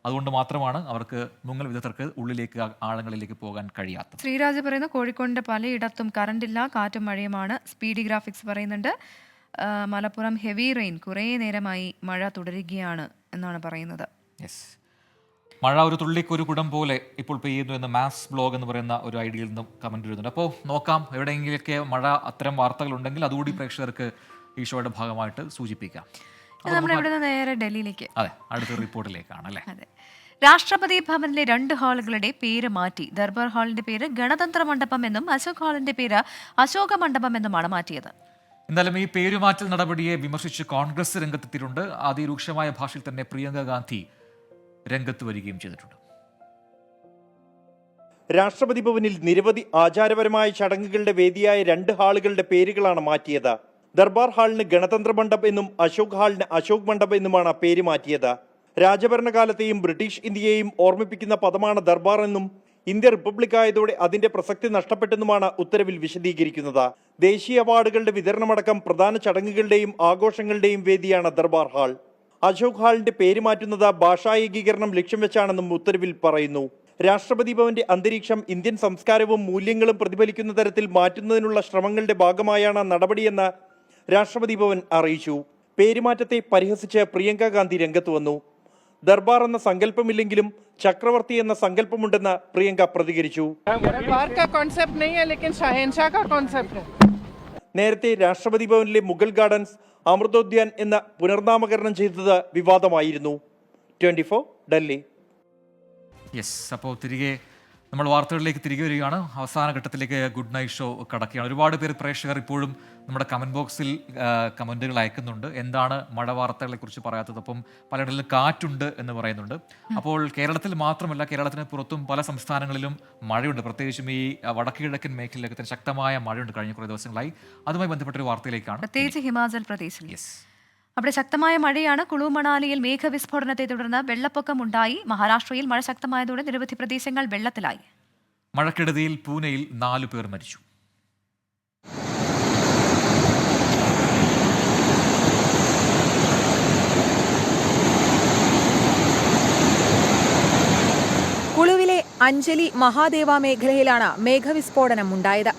അതുകൊണ്ട് മാത്രമാണ് അവർക്ക് മുങ്ങൽ വിദഗ്ധർക്ക് ഉള്ളിലേക്ക് ആഴങ്ങളിലേക്ക് പോകാൻ കഴിയാത്തത്. ശ്രീരാജ് പറയുന്നു, കോഴിക്കോടിന്റെ പലയിടത്തും കറണ്ടില്ല, കാറ്റും മഴയുമാണ്. സ്പീഡി ഗ്രാഫിക്സ് പറയുന്നുണ്ട്, മലപ്പുറം ഹെവി റെയിൻ, കുറേ നേരമായി മഴ തുടരുകയാണ് എന്നാണ് പറയുന്നത്. യെസ്, മഴ ഒരു തുള്ളിക്ക് ഒരു കുടം പോലെ ഇപ്പോൾ പെയ്യുന്നു എന്ന് മാസ് ബ്ലോഗ് എന്ന് പറയുന്ന ഒരു ഐഡിയയിൽ നിന്നും കമന്റ് എഴുതുന്നുണ്ട്. അപ്പോൾ നോക്കാം, എവിടെയെങ്കിലൊക്കെ മഴ അത്തരം വാർത്തകളുണ്ടെങ്കിൽ അതുകൂടി പ്രേക്ഷകർക്ക് ഈ ഷോയുടെ ഭാഗമായിട്ട് സൂചിപ്പിക്കാം. നമ്മൾ ഇവിടെ നിന്ന് നേരെ ഡൽഹിയിലേക്ക്, അതെ, അടുത്ത റിപ്പോർട്ടിലേക്കാണ് അല്ലേ. അതെ, രാഷ്ട്രപതി ഭവനിലെ 2 ഹാളുകളുടെ പേര് മാറ്റി. ദർബാർ ഹാളിന്റെ പേര് ഗണതന്ത്ര മണ്ഡപം എന്നും അശോക് ഹാളിന്റെ പേര് അശോക മണ്ഡപം എന്നുമാണ് മാറ്റിയത്. എന്തായാലും ഈ പേരുമാറ്റൽ നടപടിയെ വിമർശിച്ച് കോൺഗ്രസ് രംഗത്തെത്തിയിട്ടുണ്ട്. അതിരൂക്ഷമായ ഭാഷയിൽ തന്നെ പ്രിയങ്ക ഗാന്ധി രംഗത്ത് വരികയും ചെയ്തിട്ടുണ്ട്. രാഷ്ട്രപതി ഭവനിൽ നിരവധി ആചാരപരമായ ചടങ്ങുകളുടെ വേദിയായ 2 ഹാളുകളുടെ പേരുകളാണ് മാറ്റിയത്. ദർബാർ ഹാളിന് ഗണതന്ത്ര മണ്ഡപം എന്നും അശോക് ഹാളിന് അശോക് മണ്ഡപം എന്നുമാണ് പേര് മാറ്റിയത്. രാജഭരണകാലത്തെയും ബ്രിട്ടീഷ് ഇന്ത്യയെയും ഓർമ്മിപ്പിക്കുന്ന പദമാണ് ദർബാർ എന്നും ഇന്ത്യ റിപ്പബ്ലിക് ആയതോടെ അതിന്റെ പ്രസക്തി നഷ്ടപ്പെട്ടെന്നുമാണ് ഉത്തരവിൽ വിശദീകരിക്കുന്നത്. ദേശീയ അവാർഡുകളുടെ വിതരണമടക്കം പ്രധാന ചടങ്ങുകളുടെയും ആഘോഷങ്ങളുടെയും വേദിയാണ് ദർബാർ ഹാൾ. അശോക് ഹാളിന്റെ പേര് മാറ്റുന്നത് ഭാഷാ ഏകീകരണം ലക്ഷ്യം വെച്ചാണെന്നും ഉത്തരവിൽ പറയുന്നു. രാഷ്ട്രപതി ഭവന്റെ അന്തരീക്ഷം ഇന്ത്യൻ സംസ്കാരവും മൂല്യങ്ങളും പ്രതിഫലിക്കുന്ന തരത്തിൽ മാറ്റുന്നതിനുള്ള ശ്രമങ്ങളുടെ ഭാഗമായാണ് നടപടിയെന്ന് രാഷ്ട്രപതി ഭവൻ അറിയിച്ചു. പേരുമാറ്റത്തെ പരിഹസിച്ച് പ്രിയങ്ക ഗാന്ധി രംഗത്ത് വന്നു. ദർബാർ എന്ന സങ്കല്പമില്ലെങ്കിലും ചക്രവർത്തി എന്ന സങ്കല്പമുണ്ടെന്ന് പ്രിയങ്ക പ്രതികരിച്ചു. നേരത്തെ രാഷ്ട്രപതി ഭവനിലെ മുഗൾ ഗാർഡൻസ് അമൃതോദ്യാൻ എന്ന പുനർനാമകരണം ചെയ്തത് വിവാദമായിരുന്നു. 24 ഡൽഹി. യെസ്, അപ്പോൾ തിരികെ നമ്മൾ വാർത്തകളിലേക്ക് തിരികെ വരികയാണ്. അവസാന ഘട്ടത്തിലേക്ക് ഗുഡ് നൈറ്റ് ഷോ കടക്കുകയാണ്. ഒരുപാട് പേര് പ്രേക്ഷകർ ഇപ്പോഴും നമ്മുടെ കമൻറ്റ് ബോക്സിൽ കമൻറ്റുകൾ അയക്കുന്നുണ്ട്. എന്താണ് മഴ വാർത്തകളെ കുറിച്ച് പറയാത്തത്? അപ്പം പലയിടങ്ങളിലും കാറ്റുണ്ട് എന്ന് പറയുന്നുണ്ട്. അപ്പോൾ കേരളത്തിൽ മാത്രമല്ല, കേരളത്തിന് പുറത്തും പല സംസ്ഥാനങ്ങളിലും മഴയുണ്ട്. പ്രത്യേകിച്ചും ഈ വടക്ക് കിഴക്കൻ മേഖലയിലൊക്കെ തന്നെ ശക്തമായ മഴയുണ്ട് കഴിഞ്ഞ കുറേ ദിവസങ്ങളായി. അതുമായി ബന്ധപ്പെട്ടൊരു വാർത്തയിലേക്കാണ്, പ്രത്യേകിച്ച് ഹിമാചൽ പ്രദേശിൽ. യെസ്, അവിടെ ശക്തമായ മഴയാണ്. കുളു മണാലിയിൽ മേഘവിസ്ഫോടനത്തെ തുടർന്ന് വെള്ളപ്പൊക്കമുണ്ടായി. മഹാരാഷ്ട്രയിൽ മഴ ശക്തമായതോടെ നിരവധി പ്രദേശങ്ങൾ വെള്ളത്തിലായി. മഴക്കെടുതിയിൽ പൂനെയിൽ 4 പേർ മരിച്ചു. കുളുവിലെ അഞ്ജലി മഹാദേവ മേഖലയിലാണ് മേഘവിസ്ഫോടനം ഉണ്ടായത്.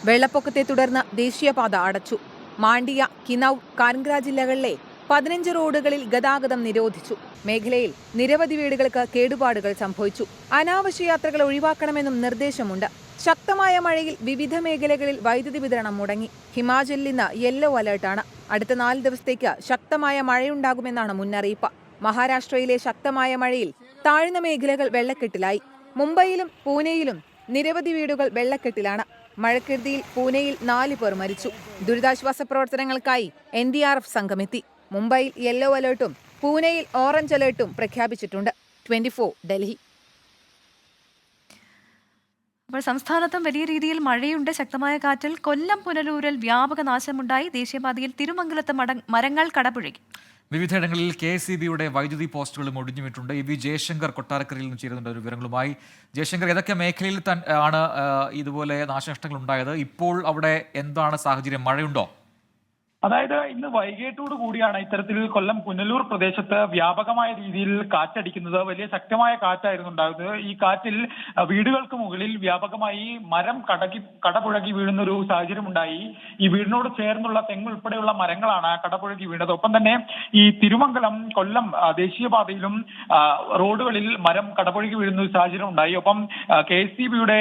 വെള്ളപ്പൊക്കത്തെ തുടർന്ന് ദേശീയപാത അടച്ചു. മാണ്ഡിയ, കിനൌർ, കാൻഗ്ര ജില്ലകളിലെ 15 റോഡുകളിൽ ഗതാഗതം നിരോധിച്ചു. മേഖലയിൽ നിരവധി വീടുകൾക്ക് കേടുപാടുകൾ സംഭവിച്ചു. അനാവശ്യ യാത്രകൾ ഒഴിവാക്കണമെന്നും നിർദ്ദേശമുണ്ട്. ശക്തമായ മഴയിൽ വിവിധ മേഖലകളിൽ വൈദ്യുതി വിതരണം മുടങ്ങി. ഹിമാചലിൽ ഇന്ന് യെല്ലോ അലർട്ടാണ്. അടുത്ത 4 ദിവസത്തേക്ക് ശക്തമായ മഴയുണ്ടാകുമെന്നാണ് മുന്നറിയിപ്പ്. മഹാരാഷ്ട്രയിലെ ശക്തമായ മഴയിൽ താഴ്ന്ന മേഖലകൾ വെള്ളക്കെട്ടിലായി. മുംബൈയിലും പൂനെയിലും നിരവധി വീടുകൾ വെള്ളക്കെട്ടിലാണ്. മഴക്കെടുതിയിൽ പൂനെയിൽ 4 പേർ മരിച്ചു. ദുരിതാശ്വാസ പ്രവർത്തനങ്ങൾക്കായി NDRF സംഘമെത്തി. മുംബൈയിൽ യെല്ലോ അലർട്ടും പൂനെയിൽ ഓറഞ്ച് അലർട്ടും പ്രഖ്യാപിച്ചിട്ടുണ്ട്. 24 ഡൽഹി. അപ്പോൾ സംസ്ഥാനത്തും വലിയ രീതിയിൽ മഴയുണ്ട്. ശക്തമായ കാറ്റിൽ കൊല്ലം പുനലൂരിൽ വ്യാപക നാശമുണ്ടായി. ദേശീയപാതയിൽ തിരുമംഗലത്ത് മരങ്ങൾ കടപുഴകി. വിവിധയിടങ്ങളിൽ KSEBയുടെ വൈദ്യുതി പോസ്റ്റുകളും ഒടിഞ്ഞുവിട്ടുണ്ട്. EV ജയശങ്കർ കൊട്ടാരക്കരയിൽ നിന്ന് ചേരുന്നുണ്ട് ഒരു വിവരങ്ങളുമായി. ജയശങ്കർ, ഏതൊക്കെ മേഖലയിൽ ആണ് ഇതുപോലെ നാശനഷ്ടങ്ങൾ ഉണ്ടായത്? ഇപ്പോൾ അവിടെ എന്താണ് സാഹചര്യം? മഴയുണ്ടോ? അതായത് ഇന്ന് വൈകിട്ടോടു കൂടിയാണ് ഇത്തരത്തിൽ കൊല്ലം പുനലൂർ പ്രദേശത്ത് വ്യാപകമായ രീതിയിൽ കാറ്റടിക്കുന്നത്. വലിയ ശക്തമായ കാറ്റായിരുന്നു ഉണ്ടാകുന്നത്. ഈ കാറ്റിൽ വീടുകൾക്ക് മുകളിൽ വ്യാപകമായി മരം കടപുഴകി വീഴുന്ന ഒരു സാഹചര്യം ഉണ്ടായി. ഈ വീടിനോട് ചേർന്നുള്ള തെങ്ങ് ഉൾപ്പെടെയുള്ള മരങ്ങളാണ് കടപുഴകി വീണത്. ഒപ്പം തന്നെ ഈ തിരുമംഗലം കൊല്ലം ദേശീയപാതയിലും റോഡുകളിൽ മരം കടപുഴകി വീഴുന്ന ഒരു സാഹചര്യം ഉണ്ടായി. ഒപ്പം KSEBയുടെ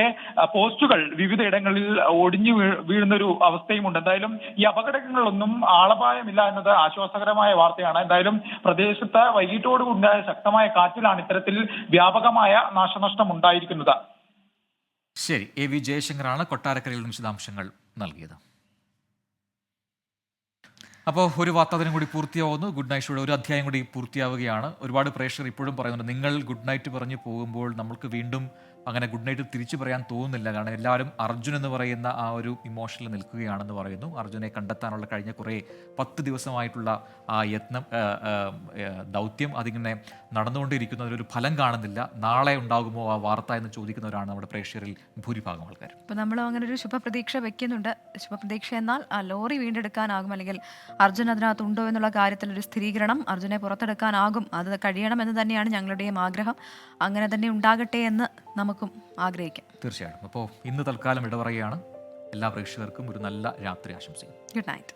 പോസ്റ്റുകൾ വിവിധയിടങ്ങളിൽ ഒടിഞ്ഞു വീഴുന്ന ഒരു അവസ്ഥയുമുണ്ട്. എന്തായാലും ഈ അപകടങ്ങളൊന്നും ആളപായമില്ല എന്നത് ആശ്വാസകരമായ വാർത്തയാണ്. എന്തായാലും പ്രദേശത്ത് വൈകിട്ടോടുകൂടിയ ശക്തമായ കാറ്റിലാണ് ഇത്തരത്തിൽ വ്യാപകമായ നാശനഷ്ടം ഉണ്ടായിരിക്കുന്നത്. ശരി, EV ജയശങ്കറാണ് കൊട്ടാരക്കരയിൽ നിന്ന് വിശദാംശങ്ങൾ നൽകിയത്. അപ്പോൾ ഒരു വാർത്ത അതിനും കൂടി പൂർത്തിയാവുന്നു. ഗുഡ് നൈറ്റ് ഷോയുടെ ഒരു അധ്യായം കൂടി പൂർത്തിയാവുകയാണ്. ഒരുപാട് പ്രേക്ഷകർ ഇപ്പോഴും പറയുന്നുണ്ട്, നിങ്ങൾ ഗുഡ് നൈറ്റ് പറഞ്ഞു പോകുമ്പോൾ നമ്മൾക്ക് വീണ്ടും അങ്ങനെ ഗുഡ് നൈറ്റ് തിരിച്ചു പറയാൻ തോന്നുന്നില്ല. കാരണം എല്ലാവരും അർജുൻ എന്ന് പറയുന്ന ആ ഒരു ഇമോഷനിൽ നിൽക്കുകയാണെന്ന് പറയുന്നു. അർജുനെ കണ്ടെത്താനുള്ള കഴിഞ്ഞ കുറേ 10 ദിവസമായിട്ടുള്ള ആ യത്നം, ദൗത്യം അതിങ്ങനെ നടന്നുകൊണ്ടിരിക്കുന്നതിലൊരു ഫലം കാണുന്നില്ല. നാളെ ഉണ്ടാകുമോ ആ വാർത്ത എന്ന് ചോദിക്കുന്നവരാണ് നമ്മുടെ പ്രേക്ഷകരിൽ ഭൂരിഭാഗം ആൾക്കാർ. അപ്പോൾ നമ്മൾ അങ്ങനെ ഒരു ശുഭപ്രതീക്ഷ വെക്കുന്നുണ്ട്. ശുഭപ്രതീക്ഷ എന്നാൽ ആ ലോറി വീണ്ടെടുക്കാനാകും, അല്ലെങ്കിൽ അർജുൻ അതിനകത്തുണ്ടോ എന്നുള്ള കാര്യത്തിൽ ഒരു സ്ഥിരീകരണം, അർജുനെ പുറത്തെടുക്കാനാകും, അത് കഴിയണമെന്ന് തന്നെയാണ് ഞങ്ങളുടെയും ആഗ്രഹം. അങ്ങനെ തന്നെ ഉണ്ടാകട്ടെ എന്ന് നമുക്കും ആഗ്രഹിക്കാം. തീർച്ചയായിട്ടും. അപ്പോൾ ഇന്ന് തൽക്കാലം ഇടപറയുകയാണ്. എല്ലാ പ്രേക്ഷകർക്കും ഒരു നല്ല രാത്രി ആശംസിക്കുന്നു. Good night.